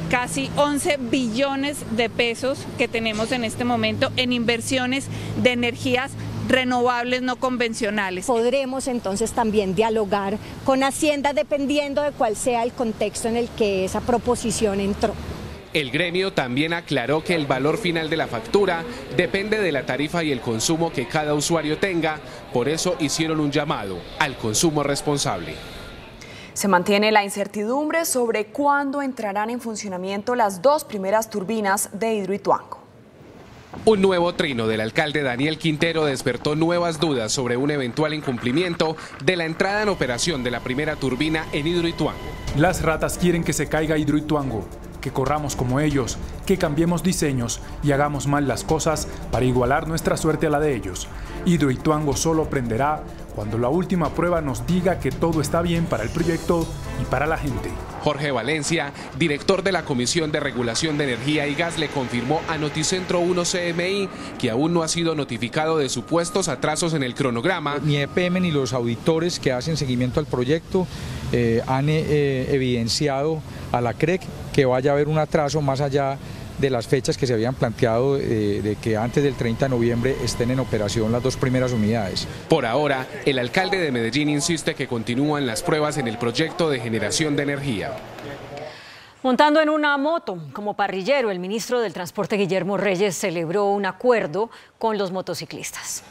casi 11 billones de pesos que tenemos en este momento en inversiones de energías renovables no convencionales. Podremos entonces también dialogar con Hacienda dependiendo de cuál sea el contexto en el que esa proposición entró. El gremio también aclaró que el valor final de la factura depende de la tarifa y el consumo que cada usuario tenga, por eso hicieron un llamado al consumo responsable. Se mantiene la incertidumbre sobre cuándo entrarán en funcionamiento las 2 primeras turbinas de Hidroituango. Un nuevo trino del alcalde Daniel Quintero despertó nuevas dudas sobre un eventual incumplimiento de la entrada en operación de la primera turbina en Hidroituango. Las ratas quieren que se caiga Hidroituango, que corramos como ellos, que cambiemos diseños y hagamos mal las cosas para igualar nuestra suerte a la de ellos. Hidroituango solo prenderá cuando la última prueba nos diga que todo está bien para el proyecto y para la gente. Jorge Valencia, director de la Comisión de Regulación de Energía y Gas, le confirmó a Noticentro 1 CMI que aún no ha sido notificado de supuestos atrasos en el cronograma. Ni EPM ni los auditores que hacen seguimiento al proyecto han evidenciado a la CREC que vaya a haber un atraso más allá de las fechas que se habían planteado de que antes del 30 de noviembre estén en operación las 2 primeras unidades. Por ahora, el alcalde de Medellín insiste que continúan las pruebas en el proyecto de generación de energía. Montando en una moto como parrillero, el ministro del Transporte Guillermo Reyes celebró un acuerdo con los motociclistas.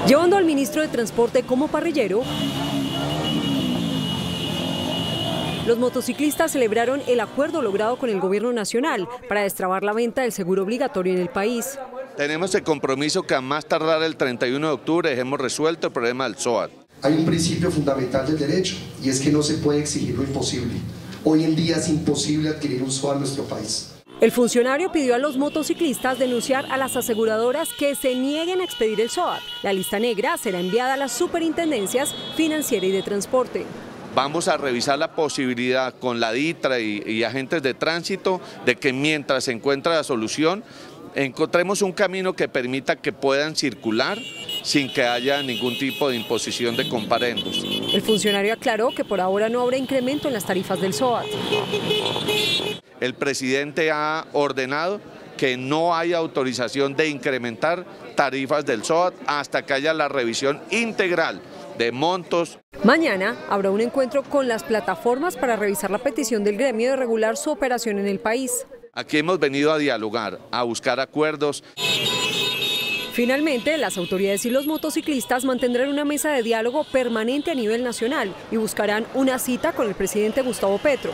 Llevando al ministro de Transporte como parrillero, los motociclistas celebraron el acuerdo logrado con el gobierno nacional para destrabar la venta del seguro obligatorio en el país. Tenemos el compromiso que a más tardar el 31 de octubre hemos resuelto el problema del SOAT. Hay un principio fundamental del derecho y es que no se puede exigir lo imposible. Hoy en día es imposible adquirir un SOAT en nuestro país. El funcionario pidió a los motociclistas denunciar a las aseguradoras que se nieguen a expedir el SOAT. La lista negra será enviada a las superintendencias financiera y de transporte. Vamos a revisar la posibilidad con la DITRA y agentes de tránsito de que mientras se encuentra la solución, encontremos un camino que permita que puedan circular sin que haya ningún tipo de imposición de comparendos. El funcionario aclaró que por ahora no habrá incremento en las tarifas del SOAT. El presidente ha ordenado que no haya autorización de incrementar tarifas del SOAT hasta que haya la revisión integral de montos. Mañana habrá un encuentro con las plataformas para revisar la petición del gremio de regular su operación en el país. Aquí hemos venido a dialogar, a buscar acuerdos. Finalmente, las autoridades y los motociclistas mantendrán una mesa de diálogo permanente a nivel nacional y buscarán una cita con el presidente Gustavo Petro.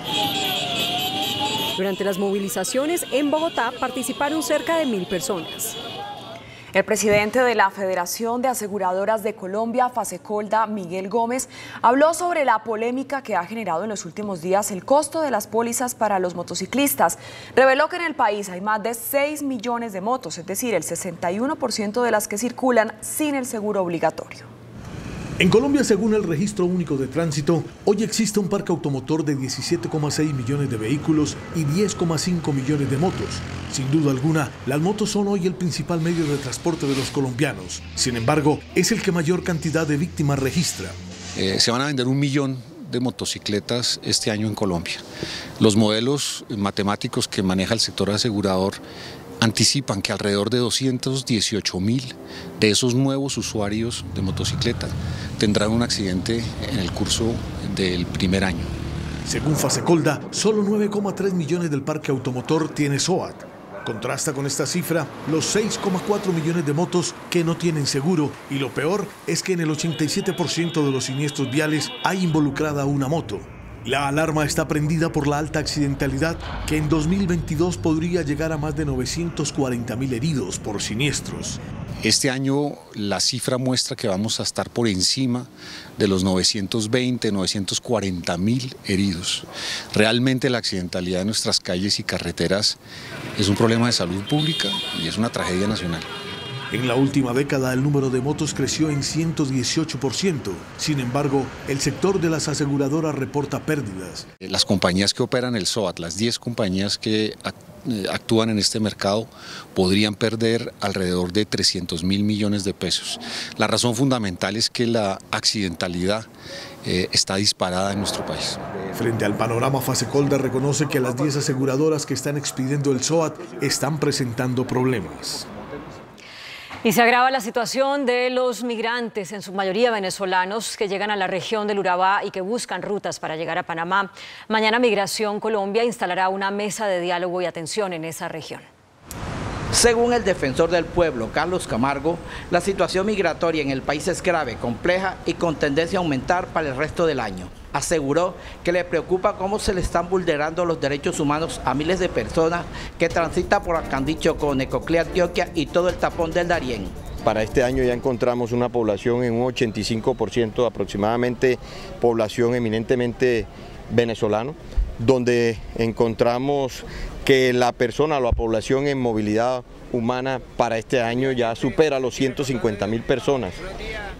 Durante las movilizaciones en Bogotá participaron cerca de 1000 personas. El presidente de la Federación de Aseguradoras de Colombia, Fasecolda, Miguel Gómez, habló sobre la polémica que ha generado en los últimos días el costo de las pólizas para los motociclistas. Reveló que en el país hay más de 6 millones de motos, es decir, el 61% de las que circulan sin el seguro obligatorio. En Colombia, según el Registro Único de Tránsito, hoy existe un parque automotor de 17,6 millones de vehículos y 10,5 millones de motos. Sin duda alguna, las motos son hoy el principal medio de transporte de los colombianos. Sin embargo, es el que mayor cantidad de víctimas registra. Se van a vender 1 millón de motocicletas este año en Colombia. Los modelos matemáticos que maneja el sector asegurador anticipan que alrededor de 218.000 de esos nuevos usuarios de motocicleta tendrán un accidente en el curso del primer año. Según Fasecolda, solo 9,3 millones del parque automotor tiene SOAT. Contrasta con esta cifra los 6,4 millones de motos que no tienen seguro, y lo peor es que en el 87% de los siniestros viales hay involucrada una moto. La alarma está prendida por la alta accidentalidad, que en 2022 podría llegar a más de 940.000 heridos por siniestros. Este año la cifra muestra que vamos a estar por encima de los 940.000 heridos. Realmente la accidentalidad de nuestras calles y carreteras es un problema de salud pública y es una tragedia nacional. En la última década el número de motos creció en 118%. Sin embargo, el sector de las aseguradoras reporta pérdidas. Las compañías que operan el SOAT, las 10 compañías que actúan en este mercado, podrían perder alrededor de 300.000 millones de pesos. La razón fundamental es que la accidentalidad está disparada en nuestro país. Frente al panorama, Fasecolda reconoce que las 10 aseguradoras que están expidiendo el SOAT están presentando problemas. Y se agrava la situación de los migrantes, en su mayoría venezolanos, que llegan a la región del Urabá y que buscan rutas para llegar a Panamá. Mañana Migración Colombia instalará una mesa de diálogo y atención en esa región. Según el defensor del pueblo, Carlos Camargo, la situación migratoria en el país es grave, compleja y con tendencia a aumentar para el resto del año. Aseguró que le preocupa cómo se le están vulnerando los derechos humanos a miles de personas que transitan por Arcandí, Necoclí, Antioquia y todo el tapón del Darién. Para este año ya encontramos una población en un 85% aproximadamente, población eminentemente venezolano, donde encontramos que la persona o la población en movilidad humana para este año ya supera los 150.000 personas.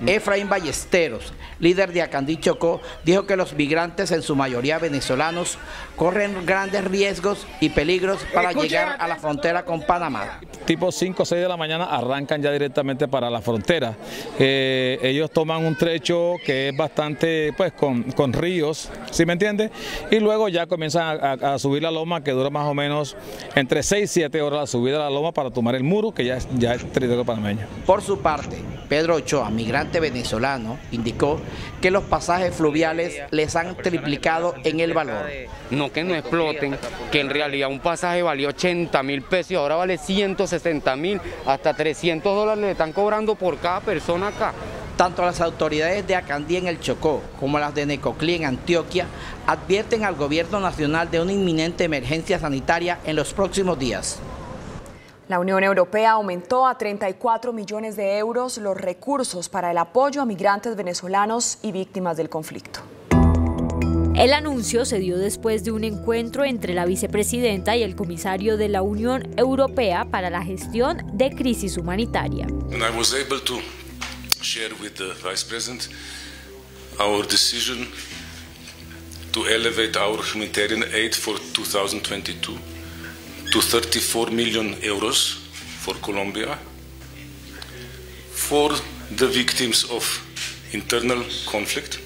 Efraín Ballesteros, líder de Acandí Chocó, dijo que los migrantes, en su mayoría venezolanos, corren grandes riesgos y peligros para llegar a la frontera con Panamá. Tipo 5 o 6 de la mañana arrancan ya directamente para la frontera. Ellos toman un trecho que es bastante, pues, con ríos, ¿sí me entiende? Y luego ya comienzan a subir la loma, que dura más o menos entre 6 y 7 horas la subida de la loma para tomar el muro, que ya es territorio panameño. Por su parte, Pedro Ochoa, migrante venezolano, indicó que los pasajes fluviales les han triplicado en el valor. No que no exploten, que en realidad un pasaje valía 80.000 pesos y ahora vale 160.000, hasta $300 le están cobrando por cada persona acá. Tanto las autoridades de Acandí en el Chocó como las de Necoclí en Antioquia advierten al gobierno nacional de una inminente emergencia sanitaria en los próximos días. La Unión Europea aumentó a 34 millones de euros los recursos para el apoyo a migrantes venezolanos y víctimas del conflicto. El anuncio se dio después de un encuentro entre la vicepresidenta y el comisario de la Unión Europea para la gestión de crisis humanitaria. I was able to share with the Vice President our decision to elevate our humanitarian aid for 2022 to 34 million euros for Colombia, for the victims of internal conflict,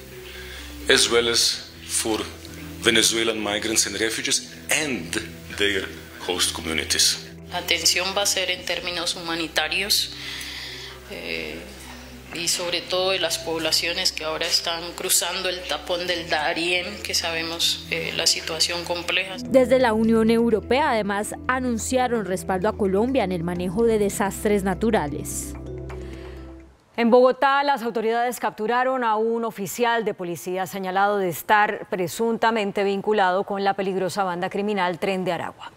as well as for Venezuelan migrants and refugees and their host communities. La atención va a ser en términos humanitarios y sobre todo de las poblaciones que ahora están cruzando el tapón del Darién, que sabemos la situación compleja. Desde la Unión Europea además anunciaron respaldo a Colombia en el manejo de desastres naturales. En Bogotá, las autoridades capturaron a un oficial de policía señalado de estar presuntamente vinculado con la peligrosa banda criminal Tren de Aragua.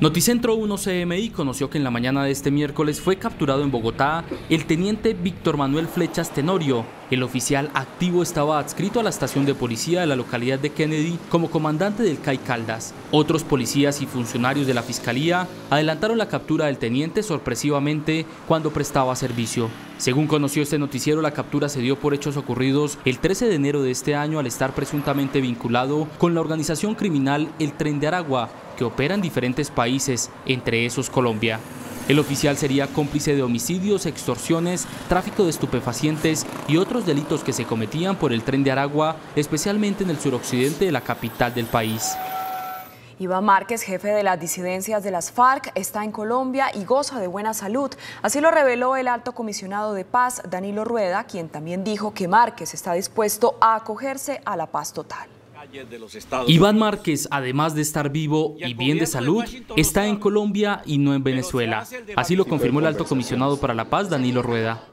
Noticentro 1 CMI conoció que en la mañana de este miércoles fue capturado en Bogotá el teniente Víctor Manuel Flechas Tenorio. El oficial activo estaba adscrito a la estación de policía de la localidad de Kennedy como comandante del CAI Caldas. Otros policías y funcionarios de la Fiscalía adelantaron la captura del teniente sorpresivamente cuando prestaba servicio. Según conoció este noticiero, la captura se dio por hechos ocurridos el 13 de enero de este año al estar presuntamente vinculado con la organización criminal El Tren de Aragua, que opera en diferentes países, entre esos Colombia. El oficial sería cómplice de homicidios, extorsiones, tráfico de estupefacientes y otros delitos que se cometían por el Tren de Aragua, especialmente en el suroccidente de la capital del país. Iván Márquez, jefe de las disidencias de las FARC, está en Colombia y goza de buena salud. Así lo reveló el alto comisionado de paz, Danilo Rueda, quien también dijo que Márquez está dispuesto a acogerse a la paz total. Iván Márquez, además de estar vivo y bien de salud, está en Colombia y no en Venezuela. Así lo confirmó el alto comisionado para la paz, Danilo Rueda.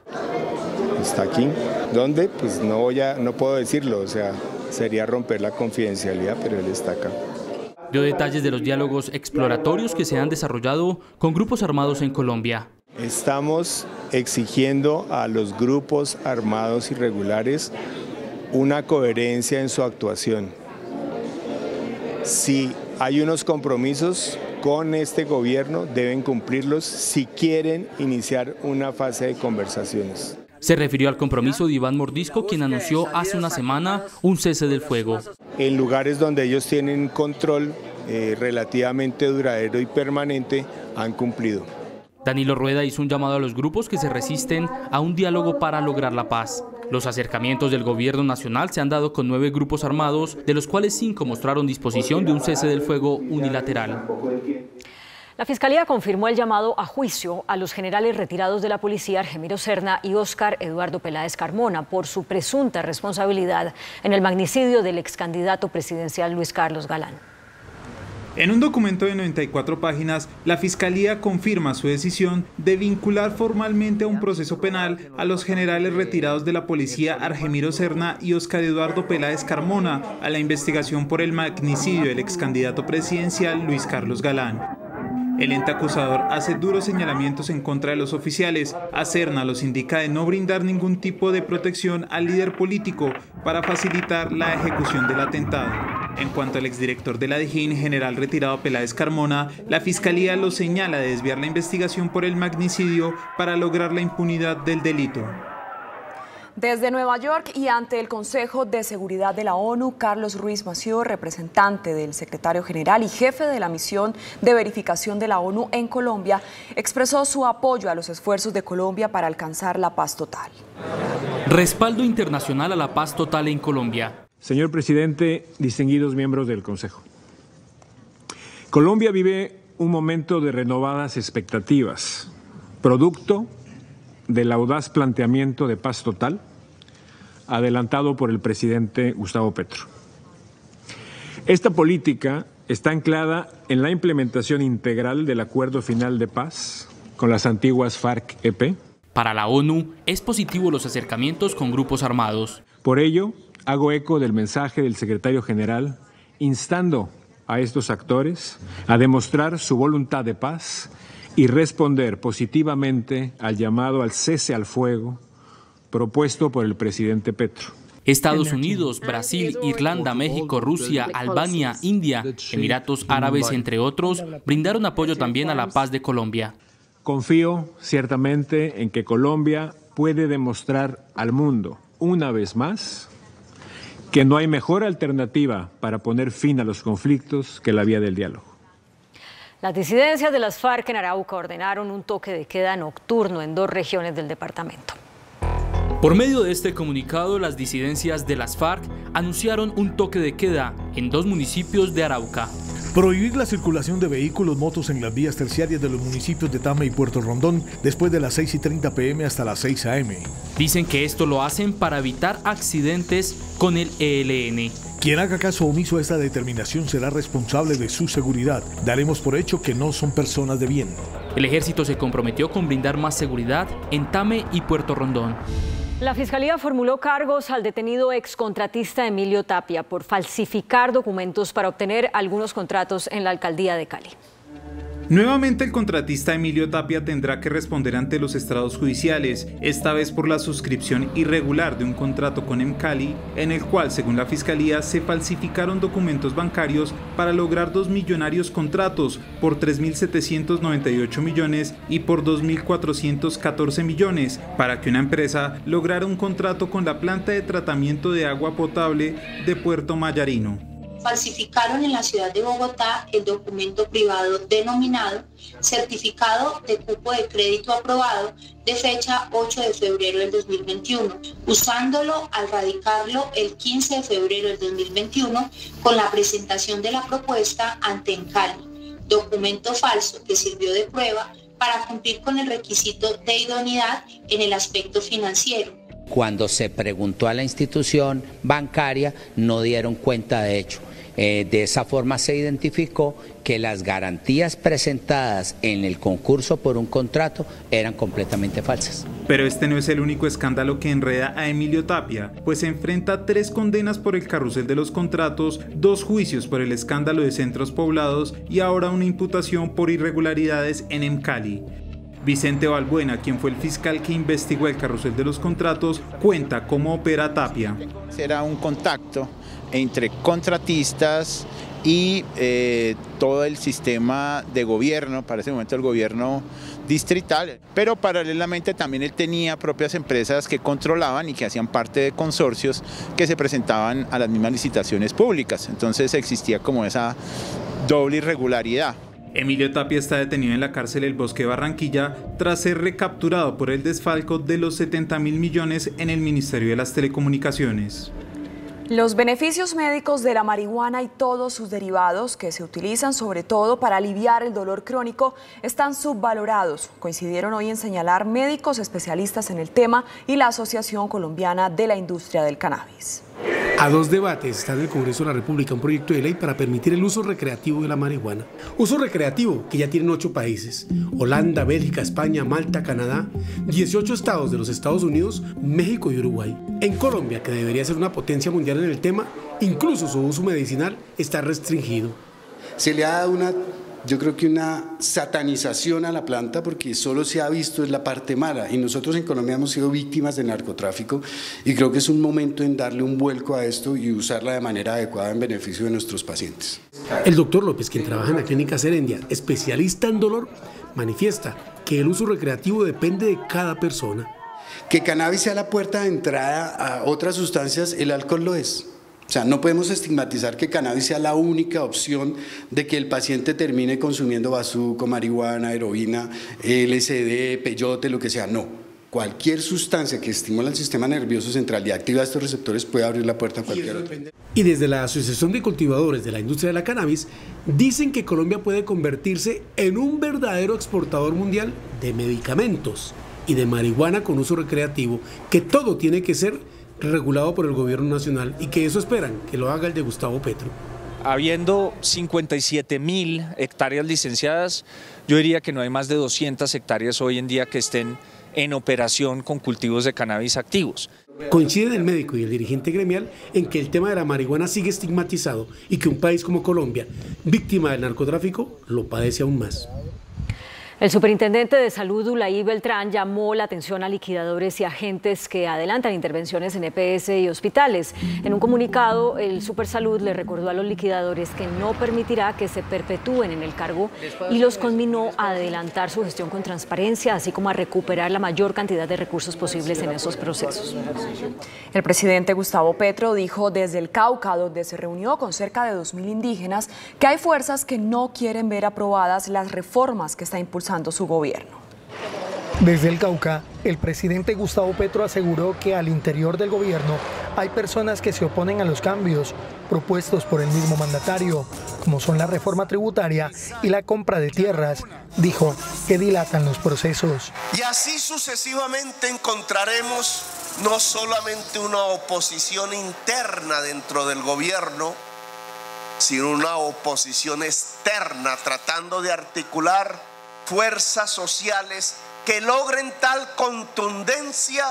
Está aquí. ¿Dónde? Pues no puedo decirlo, o sea, sería romper la confidencialidad, pero él está acá. Dio detalles de los diálogos exploratorios que se han desarrollado con grupos armados en Colombia. Estamos exigiendo a los grupos armados irregulares una coherencia en su actuación. Si hay unos compromisos con este gobierno, deben cumplirlos si quieren iniciar una fase de conversaciones. Se refirió al compromiso de Iván Mordisco, quien anunció hace una semana un cese del fuego. En lugares donde ellos tienen control relativamente duradero y permanente, han cumplido. Danilo Rueda hizo un llamado a los grupos que se resisten a un diálogo para lograr la paz. Los acercamientos del gobierno nacional se han dado con 9 grupos armados, de los cuales 5 mostraron disposición de un cese del fuego unilateral. La Fiscalía confirmó el llamado a juicio a los generales retirados de la policía Argemiro Serna y Óscar Eduardo Peláez Carmona por su presunta responsabilidad en el magnicidio del excandidato presidencial Luis Carlos Galán. En un documento de 94 páginas, la Fiscalía confirma su decisión de vincular formalmente a un proceso penal a los generales retirados de la policía Argemiro Serna y Óscar Eduardo Peláez Carmona a la investigación por el magnicidio del excandidato presidencial Luis Carlos Galán. El ente acusador hace duros señalamientos en contra de los oficiales. A Serna los indica de no brindar ningún tipo de protección al líder político para facilitar la ejecución del atentado. En cuanto al exdirector de la DIJÍN, general retirado Peláez Carmona, la Fiscalía lo señala de desviar la investigación por el magnicidio para lograr la impunidad del delito. Desde Nueva York y ante el Consejo de Seguridad de la ONU, Carlos Ruiz Massieu, representante del secretario general y jefe de la misión de verificación de la ONU en Colombia, expresó su apoyo a los esfuerzos de Colombia para alcanzar la paz total. Respaldo internacional a la paz total en Colombia. Señor presidente, distinguidos miembros del Consejo. Colombia vive un momento de renovadas expectativas, producto del audaz planteamiento de paz total adelantado por el presidente Gustavo Petro. Esta política está anclada en la implementación integral del Acuerdo Final de Paz con las antiguas FARC-EP. Para la ONU, es positivo los acercamientos con grupos armados. Por ello, hago eco del mensaje del secretario general instando a estos actores a demostrar su voluntad de paz y responder positivamente al llamado al cese al fuego propuesto por el presidente Petro. Estados Unidos, Brasil, Irlanda, México, Rusia, Albania, India, Emiratos Árabes, entre otros, brindaron apoyo también a la paz de Colombia. Confío ciertamente en que Colombia puede demostrar al mundo, una vez más, que no hay mejor alternativa para poner fin a los conflictos que la vía del diálogo. Las disidencias de las FARC en Arauca ordenaron un toque de queda nocturno en 2 regiones del departamento. Por medio de este comunicado, las disidencias de las FARC anunciaron un toque de queda en 2 municipios de Arauca. Prohibir la circulación de vehículos, motos en las vías terciarias de los municipios de Tame y Puerto Rondón después de las 6:30 p.m. hasta las 6 a.m. Dicen que esto lo hacen para evitar accidentes con el ELN. Quien haga caso omiso a esta determinación será responsable de su seguridad. Daremos por hecho que no son personas de bien. El ejército se comprometió con brindar más seguridad en Tame y Puerto Rondón. La Fiscalía formuló cargos al detenido excontratista Emilio Tapia por falsificar documentos para obtener algunos contratos en la alcaldía de Cali. Nuevamente el contratista Emilio Tapia tendrá que responder ante los estrados judiciales, esta vez por la suscripción irregular de un contrato con Emcali, en el cual, según la Fiscalía, se falsificaron documentos bancarios para lograr 2 millonarios contratos por 3.798 millones y por 2.414 millones para que una empresa lograra un contrato con la planta de tratamiento de agua potable de Puerto Mayarino. Falsificaron en la ciudad de Bogotá el documento privado denominado Certificado de Cupo de Crédito Aprobado de fecha 8 de febrero del 2021, usándolo al radicarlo el 15 de febrero del 2021 con la presentación de la propuesta ante Emcali, documento falso que sirvió de prueba para cumplir con el requisito de idoneidad en el aspecto financiero. Cuando se preguntó a la institución bancaria, no dieron cuenta de hecho. De esa forma se identificó que las garantías presentadas en el concurso por un contrato eran completamente falsas. Pero este no es el único escándalo que enreda a Emilio Tapia, pues se enfrenta 3 condenas por el carrusel de los contratos, 2 juicios por el escándalo de centros poblados y ahora una imputación por irregularidades en Emcali. Vicente Balbuena, quien fue el fiscal que investigó el carrusel de los contratos, cuenta cómo opera Tapia. Será un contacto entre contratistas y todo el sistema de gobierno, para ese momento el gobierno distrital, pero paralelamente también él tenía propias empresas que controlaban y que hacían parte de consorcios que se presentaban a las mismas licitaciones públicas, entonces existía como esa doble irregularidad. Emilio Tapia está detenido en la cárcel El Bosque de Barranquilla tras ser recapturado por el desfalco de los 70.000 millones en el Ministerio de las Telecomunicaciones. Los beneficios médicos de la marihuana y todos sus derivados, que se utilizan sobre todo para aliviar el dolor crónico, están subvalorados. Coincidieron hoy en señalar médicos especialistas en el tema y la Asociación Colombiana de la Industria del Cannabis. A 2 debates está en el Congreso de la República un proyecto de ley para permitir el uso recreativo de la marihuana. Uso recreativo que ya tienen 8 países: Holanda, Bélgica, España, Malta, Canadá, 18 estados de los Estados Unidos, México y Uruguay. En Colombia, que debería ser una potencia mundial en el tema, incluso su uso medicinal está restringido. Se le ha dado una yo creo que una satanización a la planta, porque solo se ha visto en la parte mala, y nosotros en Colombia hemos sido víctimas del narcotráfico, y creo que es un momento en darle un vuelco a esto y usarla de manera adecuada en beneficio de nuestros pacientes. El doctor López, quien trabaja en la clínica Serendia, especialista en dolor, manifiesta que el uso recreativo depende de cada persona. Que cannabis sea la puerta de entrada a otras sustancias, el alcohol lo es. O sea, no podemos estigmatizar que cannabis sea la única opción de que el paciente termine consumiendo bazuco, marihuana, heroína, LSD, peyote, lo que sea. No. Cualquier sustancia que estimula el sistema nervioso central y activa estos receptores puede abrir la puerta a cualquier otro. Y desde la Asociación de Cultivadores de la Industria de la Cannabis dicen que Colombia puede convertirse en un verdadero exportador mundial de medicamentos y de marihuana con uso recreativo, que todo tiene que ser regulado por el gobierno nacional y que eso esperan que lo haga el de Gustavo Petro. Habiendo 57.000 hectáreas licenciadas, yo diría que no hay más de 200 hectáreas hoy en día que estén en operación con cultivos de cannabis activos. Coinciden el médico y el dirigente gremial en que el tema de la marihuana sigue estigmatizado y que un país como Colombia, víctima del narcotráfico, lo padece aún más. El superintendente de Salud, Ulaí Beltrán, llamó la atención a liquidadores y agentes que adelantan intervenciones en EPS y hospitales. En un comunicado, el Supersalud le recordó a los liquidadores que no permitirá que se perpetúen en el cargo y los conminó a adelantar su gestión con transparencia, así como a recuperar la mayor cantidad de recursos posibles en esos procesos. El presidente Gustavo Petro dijo desde el Cauca, donde se reunió con cerca de 2.000 indígenas, que hay fuerzas que no quieren ver aprobadas las reformas que está impulsando su gobierno. Desde el Cauca, el presidente Gustavo Petro aseguró que al interior del gobierno hay personas que se oponen a los cambios propuestos por el mismo mandatario, como son la reforma tributaria y la compra de tierras. Dijo que dilatan los procesos. Y así sucesivamente encontraremos no solamente una oposición interna dentro del gobierno, sino una oposición externa tratando de articular fuerzas sociales que logren tal contundencia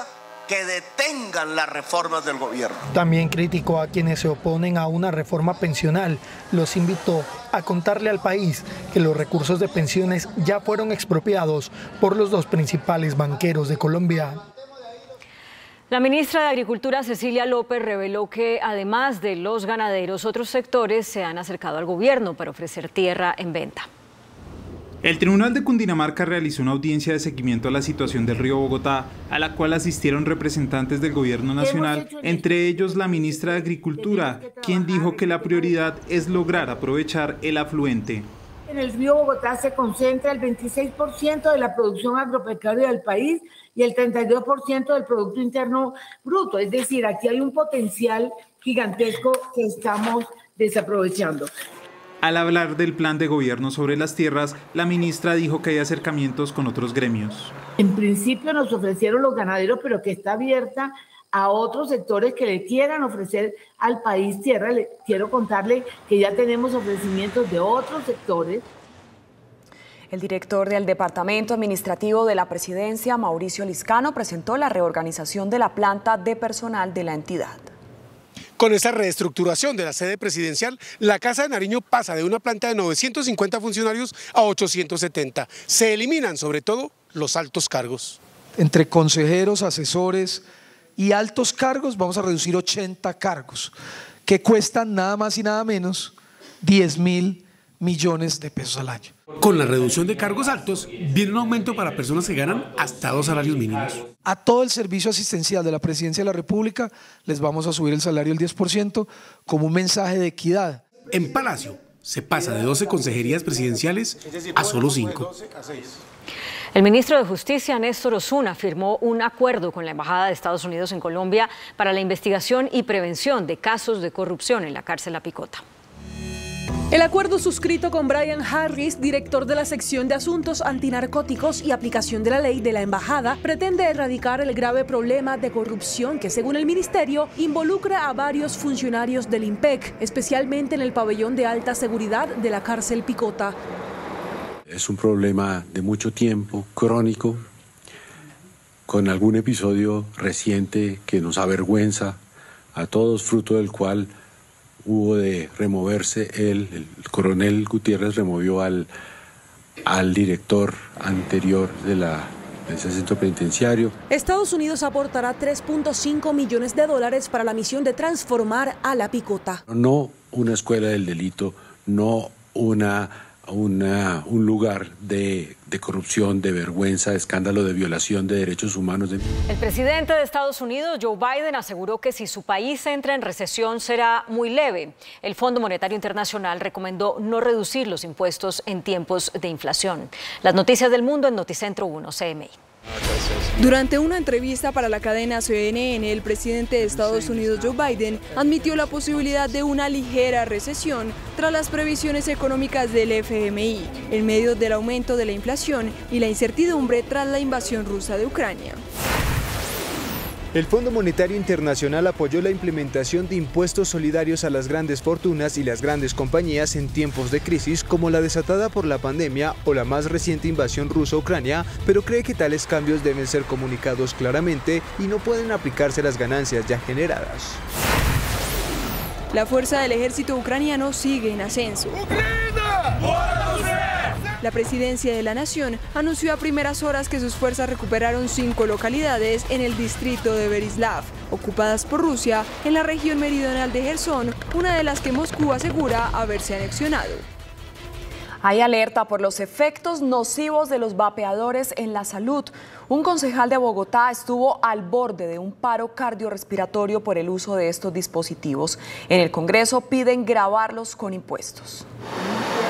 que detengan las reformas del gobierno. También criticó a quienes se oponen a una reforma pensional. Los invitó a contarle al país que los recursos de pensiones ya fueron expropiados por los dos principales banqueros de Colombia. La ministra de Agricultura, Cecilia López, reveló que además de los ganaderos, otros sectores se han acercado al gobierno para ofrecer tierra en venta. El Tribunal de Cundinamarca realizó una audiencia de seguimiento a la situación del río Bogotá, a la cual asistieron representantes del gobierno nacional, entre ellos la ministra de Agricultura, quien dijo que la prioridad es lograr aprovechar el afluente. En el río Bogotá se concentra el 26% de la producción agropecuaria del país y el 32% del Producto Interno Bruto. Es decir, aquí hay un potencial gigantesco que estamos desaprovechando. Al hablar del plan de gobierno sobre las tierras, la ministra dijo que hay acercamientos con otros gremios. En principio nos ofrecieron los ganaderos, pero que está abierta a otros sectores que le quieran ofrecer al país tierra. Quiero contarle que ya tenemos ofrecimientos de otros sectores. El director del Departamento Administrativo de la Presidencia, Mauricio Liscano, presentó la reorganización de la planta de personal de la entidad. Con esta reestructuración de la sede presidencial, la Casa de Nariño pasa de una planta de 950 funcionarios a 870. Se eliminan sobre todo los altos cargos. Entre consejeros, asesores y altos cargos vamos a reducir 80 cargos, que cuestan nada más y nada menos 10.000 millones de pesos al año. Con la reducción de cargos altos, viene un aumento para personas que ganan hasta 2 salarios mínimos. A todo el servicio asistencial de la Presidencia de la República les vamos a subir el salario el 10% como un mensaje de equidad. En Palacio se pasa de 12 consejerías presidenciales a solo 5. El ministro de Justicia, Néstor Osuna, firmó un acuerdo con la Embajada de Estados Unidos en Colombia para la investigación y prevención de casos de corrupción en la cárcel La Picota. El acuerdo suscrito con Brian Harris, director de la sección de asuntos antinarcóticos y aplicación de la ley de la embajada, pretende erradicar el grave problema de corrupción que, según el ministerio, involucra a varios funcionarios del IMPEC, especialmente en el pabellón de alta seguridad de la cárcel Picota. Es un problema de mucho tiempo, crónico, con algún episodio reciente que nos avergüenza a todos, fruto del cual hubo de removerse el coronel Gutiérrez removió al director anterior de ese centro penitenciario. Estados Unidos aportará $3.5 millones para la misión de transformar a La Picota. No una escuela del delito, no un lugar de corrupción, de vergüenza, de escándalo, de violación de derechos humanos. El presidente de Estados Unidos, Joe Biden, aseguró que si su país entra en recesión será muy leve. El Fondo Monetario Internacional recomendó no reducir los impuestos en tiempos de inflación. Las noticias del mundo en Noticentro 1 CMI. Durante una entrevista para la cadena CNN, el presidente de Estados Unidos, Joe Biden, admitió la posibilidad de una ligera recesión tras las previsiones económicas del FMI, en medio del aumento de la inflación y la incertidumbre tras la invasión rusa de Ucrania. El Fondo Monetario Internacional apoyó la implementación de impuestos solidarios a las grandes fortunas y las grandes compañías en tiempos de crisis como la desatada por la pandemia o la más reciente invasión rusa a Ucrania, pero cree que tales cambios deben ser comunicados claramente y no pueden aplicarse a las ganancias ya generadas. La fuerza del ejército ucraniano sigue en ascenso. La presidencia de la nación anunció a primeras horas que sus fuerzas recuperaron 5 localidades en el distrito de Berislav, ocupadas por Rusia, en la región meridional de Jersón, una de las que Moscú asegura haberse anexionado. Hay alerta por los efectos nocivos de los vapeadores en la salud. Un concejal de Bogotá estuvo al borde de un paro cardiorrespiratorio por el uso de estos dispositivos. En el Congreso piden gravarlos con impuestos.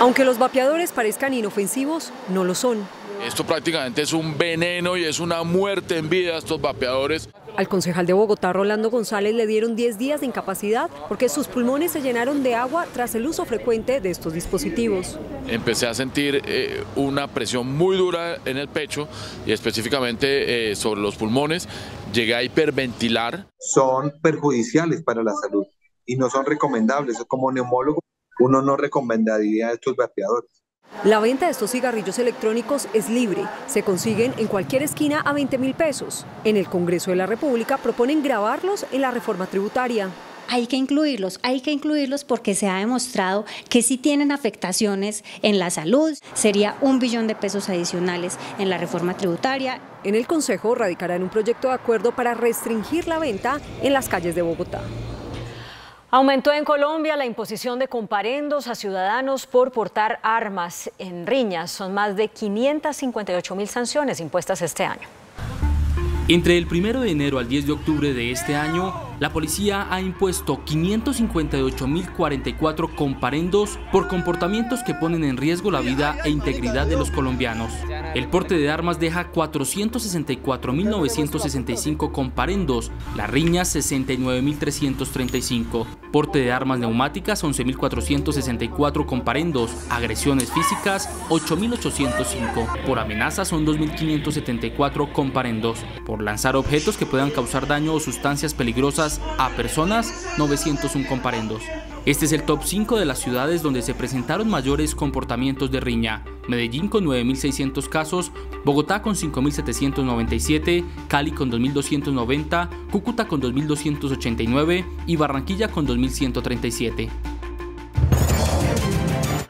Aunque los vapeadores parezcan inofensivos, no lo son. Esto prácticamente es un veneno y es una muerte en vida, estos vapeadores. Al concejal de Bogotá, Rolando González, le dieron 10 días de incapacidad porque sus pulmones se llenaron de agua tras el uso frecuente de estos dispositivos. Empecé a sentir una presión muy dura en el pecho y específicamente sobre los pulmones. Llegué a hiperventilar. Son perjudiciales para la salud y no son recomendables. Como neumólogo, uno no recomendaría estos vapeadores. La venta de estos cigarrillos electrónicos es libre. Se consiguen en cualquier esquina a 20.000 pesos. En el Congreso de la República proponen gravarlos en la reforma tributaria. Hay que incluirlos porque se ha demostrado que sí tienen afectaciones en la salud. Sería $1 billón adicionales en la reforma tributaria. En el Consejo radicarán un proyecto de acuerdo para restringir la venta en las calles de Bogotá. Aumentó en Colombia la imposición de comparendos a ciudadanos por portar armas en riñas. Son más de 558.000 sanciones impuestas este año. Entre el 1 de enero al 10 de octubre de este año, la policía ha impuesto 558.044 comparendos por comportamientos que ponen en riesgo la vida e integridad de los colombianos. El porte de armas deja 464.965 comparendos, las riñas 69.335, porte de armas neumáticas 11.464 comparendos, agresiones físicas 8.805, por amenaza son 2.574 comparendos, por lanzar objetos que puedan causar daño o sustancias peligrosas a personas 901 comparendos. Este es el top 5 de las ciudades donde se presentaron mayores comportamientos de riña. Medellín con 9.600 casos, Bogotá con 5.797, Cali con 2.290, Cúcuta con 2.289 y Barranquilla con 2.137.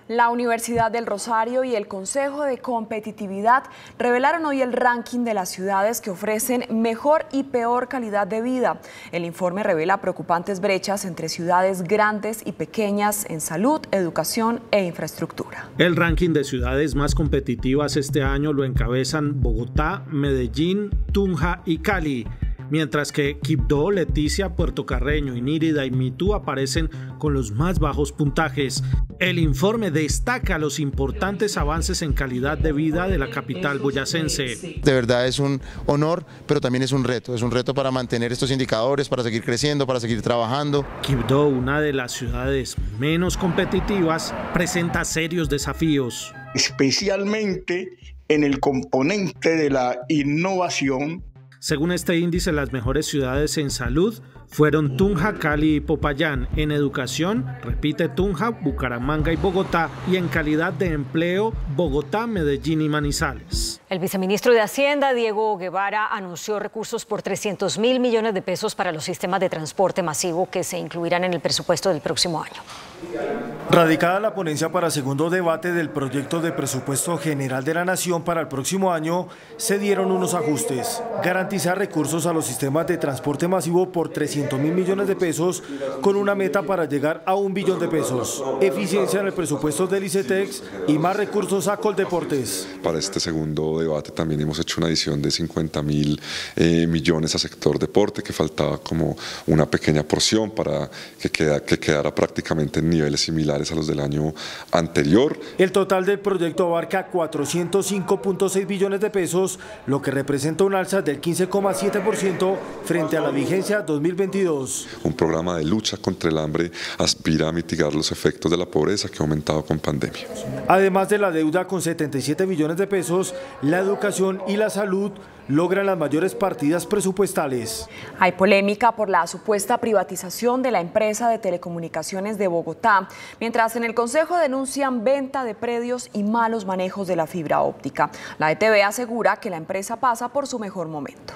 La Universidad del Rosario y el Consejo de Competitividad revelaron hoy el ranking de las ciudades que ofrecen mejor y peor calidad de vida. El informe revela preocupantes brechas entre ciudades grandes y pequeñas en salud, educación e infraestructura. El ranking de ciudades más competitivas este año lo encabezan Bogotá, Medellín, Tunja y Cali. Mientras que Quibdó, Leticia, Puerto Carreño, Inírida y Mitú aparecen con los más bajos puntajes. El informe destaca los importantes avances en calidad de vida de la capital boyacense. De verdad es un honor, pero también es un reto para mantener estos indicadores, para seguir creciendo, para seguir trabajando. Quibdó, una de las ciudades menos competitivas, presenta serios desafíos. Especialmente en el componente de la innovación. Según este índice, las mejores ciudades en salud fueron Tunja, Cali y Popayán. En educación, repite Tunja, Bucaramanga y Bogotá. Y en calidad de empleo, Bogotá, Medellín y Manizales. El viceministro de Hacienda, Diego Guevara, anunció recursos por 300.000 millones de pesos para los sistemas de transporte masivo que se incluirán en el presupuesto del próximo año. Radicada la ponencia para segundo debate del proyecto de presupuesto general de la Nación para el próximo año, se dieron unos ajustes. Garantizar recursos a los sistemas de transporte masivo por 300.000 millones de pesos con una meta para llegar a 1 billón de pesos. Eficiencia en el presupuesto del ICETEX y más recursos a Coldeportes. Para este segundo debate también hemos hecho una adición de 50.000 millones a sector deporte, que faltaba como una pequeña porción para que quedara prácticamente en niveles similares a los del año anterior. El total del proyecto abarca 405.6 billones de pesos, lo que representa un alza del 15,7% frente a la vigencia 2022. Un programa de lucha contra el hambre aspira a mitigar los efectos de la pobreza que ha aumentado con pandemia. Además de la deuda con 77 billones de pesos, la educación y la salud logran las mayores partidas presupuestales. Hay polémica por la supuesta privatización de la empresa de telecomunicaciones de Bogotá, mientras en el Consejo denuncian venta de predios y malos manejos de la fibra óptica. La ETV asegura que la empresa pasa por su mejor momento.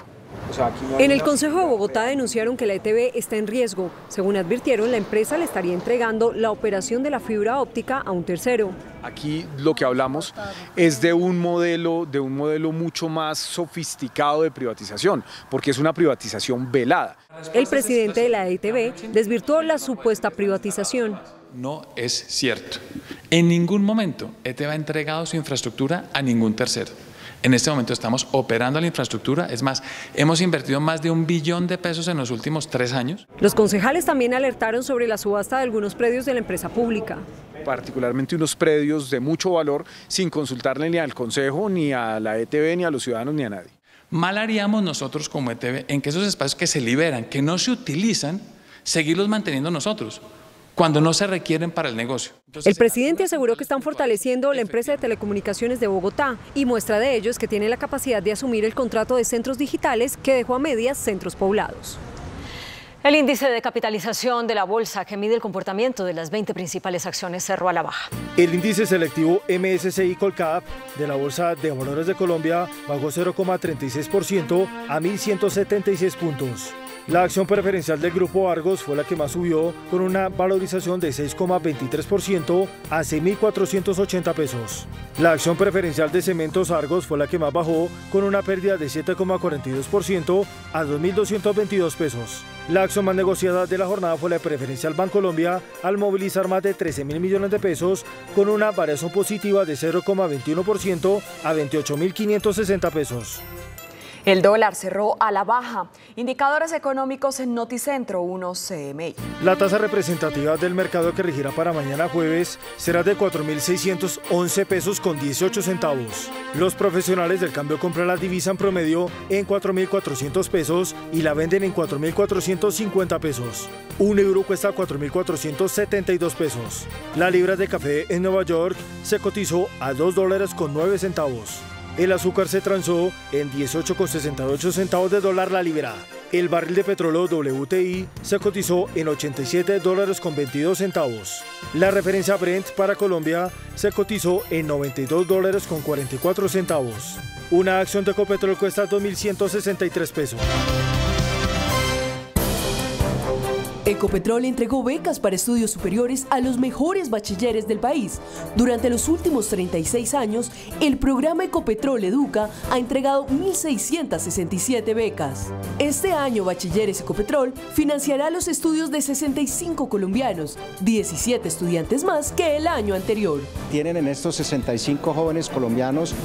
En el Consejo de Bogotá denunciaron que la ETV está en riesgo. Según advirtieron, la empresa le estaría entregando la operación de la fibra óptica a un tercero. Aquí lo que hablamos es de un modelo mucho más sofisticado de privatización, porque es una privatización velada. El presidente de la ETV desvirtuó la supuesta privatización. No es cierto. En ningún momento ETV ha entregado su infraestructura a ningún tercero. En este momento estamos operando la infraestructura, es más, hemos invertido más de 1 billón de pesos en los últimos 3 años. Los concejales también alertaron sobre la subasta de algunos predios de la empresa pública. Particularmente unos predios de mucho valor sin consultarle ni al Consejo, ni a la ETV, ni a los ciudadanos, ni a nadie. Mal haríamos nosotros como ETV en que esos espacios que se liberan, que no se utilizan, seguirlos manteniendo nosotros, cuando no se requieren para el negocio. El presidente aseguró que están fortaleciendo la empresa de telecomunicaciones de Bogotá y muestra de ello es que tiene la capacidad de asumir el contrato de centros digitales que dejó a medias centros poblados. El índice de capitalización de la bolsa que mide el comportamiento de las 20 principales acciones cerró a la baja. El índice selectivo MSCI Colcap de la Bolsa de Valores de Colombia bajó 0,36% a 1.176 puntos. La acción preferencial del Grupo Argos fue la que más subió, con una valorización de 6,23% a 6.480 pesos. La acción preferencial de Cementos Argos fue la que más bajó, con una pérdida de 7,42% a 2.222 pesos. La acción más negociada de la jornada fue la preferencial Bancolombia, al movilizar más de 13.000 millones de pesos, con una variación positiva de 0,21% a 28.560 pesos. El dólar cerró a la baja. Indicadores económicos en Noticentro 1 CMI. La tasa representativa del mercado que regirá para mañana jueves será de 4.611 pesos con 18 centavos. Los profesionales del cambio compran la divisa en promedio en 4.400 pesos y la venden en 4.450 pesos. Un euro cuesta 4.472 pesos. La libra de café en Nueva York se cotizó a $2.09. El azúcar se transó en 18,68 centavos de dólar la libra. El barril de petróleo WTI se cotizó en $87.22. La referencia Brent para Colombia se cotizó en $92.44. Una acción de Ecopetrol cuesta 2.163 pesos. Ecopetrol entregó becas para estudios superiores a los mejores bachilleres del país. Durante los últimos 36 años, el programa Ecopetrol Educa ha entregado 1.667 becas. Este año, Bachilleres Ecopetrol financiará los estudios de 65 colombianos, 17 estudiantes más que el año anterior. Tienen en estos 65 jóvenes colombianos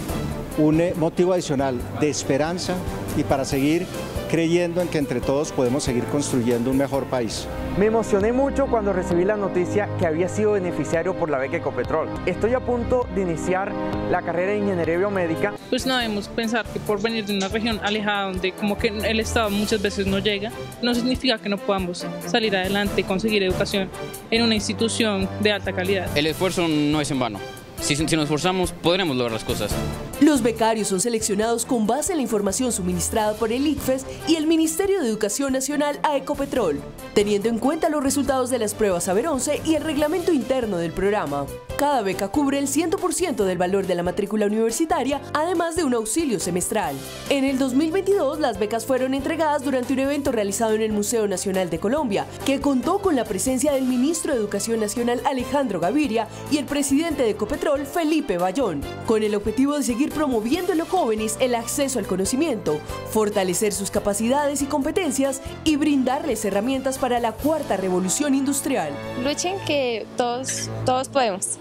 un motivo adicional de esperanza y para seguir creyendo en que entre todos podemos seguir construyendo un mejor país. Me emocioné mucho cuando recibí la noticia que había sido beneficiario por la beca Ecopetrol. Estoy a punto de iniciar la carrera de Ingeniería Biomédica. Pues no debemos pensar que por venir de una región alejada donde como que el Estado muchas veces no llega, no significa que no podamos salir adelante y conseguir educación en una institución de alta calidad. El esfuerzo no es en vano. Si nos esforzamos, podremos lograr las cosas. Los becarios son seleccionados con base en la información suministrada por el ICFES y el Ministerio de Educación Nacional a Ecopetrol, teniendo en cuenta los resultados de las pruebas Saber 11 y el reglamento interno del programa. Cada beca cubre el 100% del valor de la matrícula universitaria, además de un auxilio semestral. En el 2022, las becas fueron entregadas durante un evento realizado en el Museo Nacional de Colombia, que contó con la presencia del ministro de Educación Nacional Alejandro Gaviria y el presidente de Ecopetrol, Felipe Bayón, con el objetivo de seguir promoviendo en los jóvenes el acceso al conocimiento, fortalecer sus capacidades y competencias y brindarles herramientas para la cuarta revolución industrial. Luchen, que todos podemos.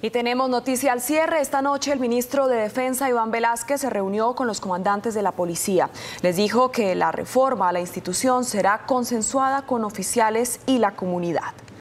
Y tenemos noticia al cierre. Esta noche el ministro de Defensa, Iván Velázquez, se reunió con los comandantes de la policía. Les dijo que la reforma a la institución será consensuada con oficiales y la comunidad.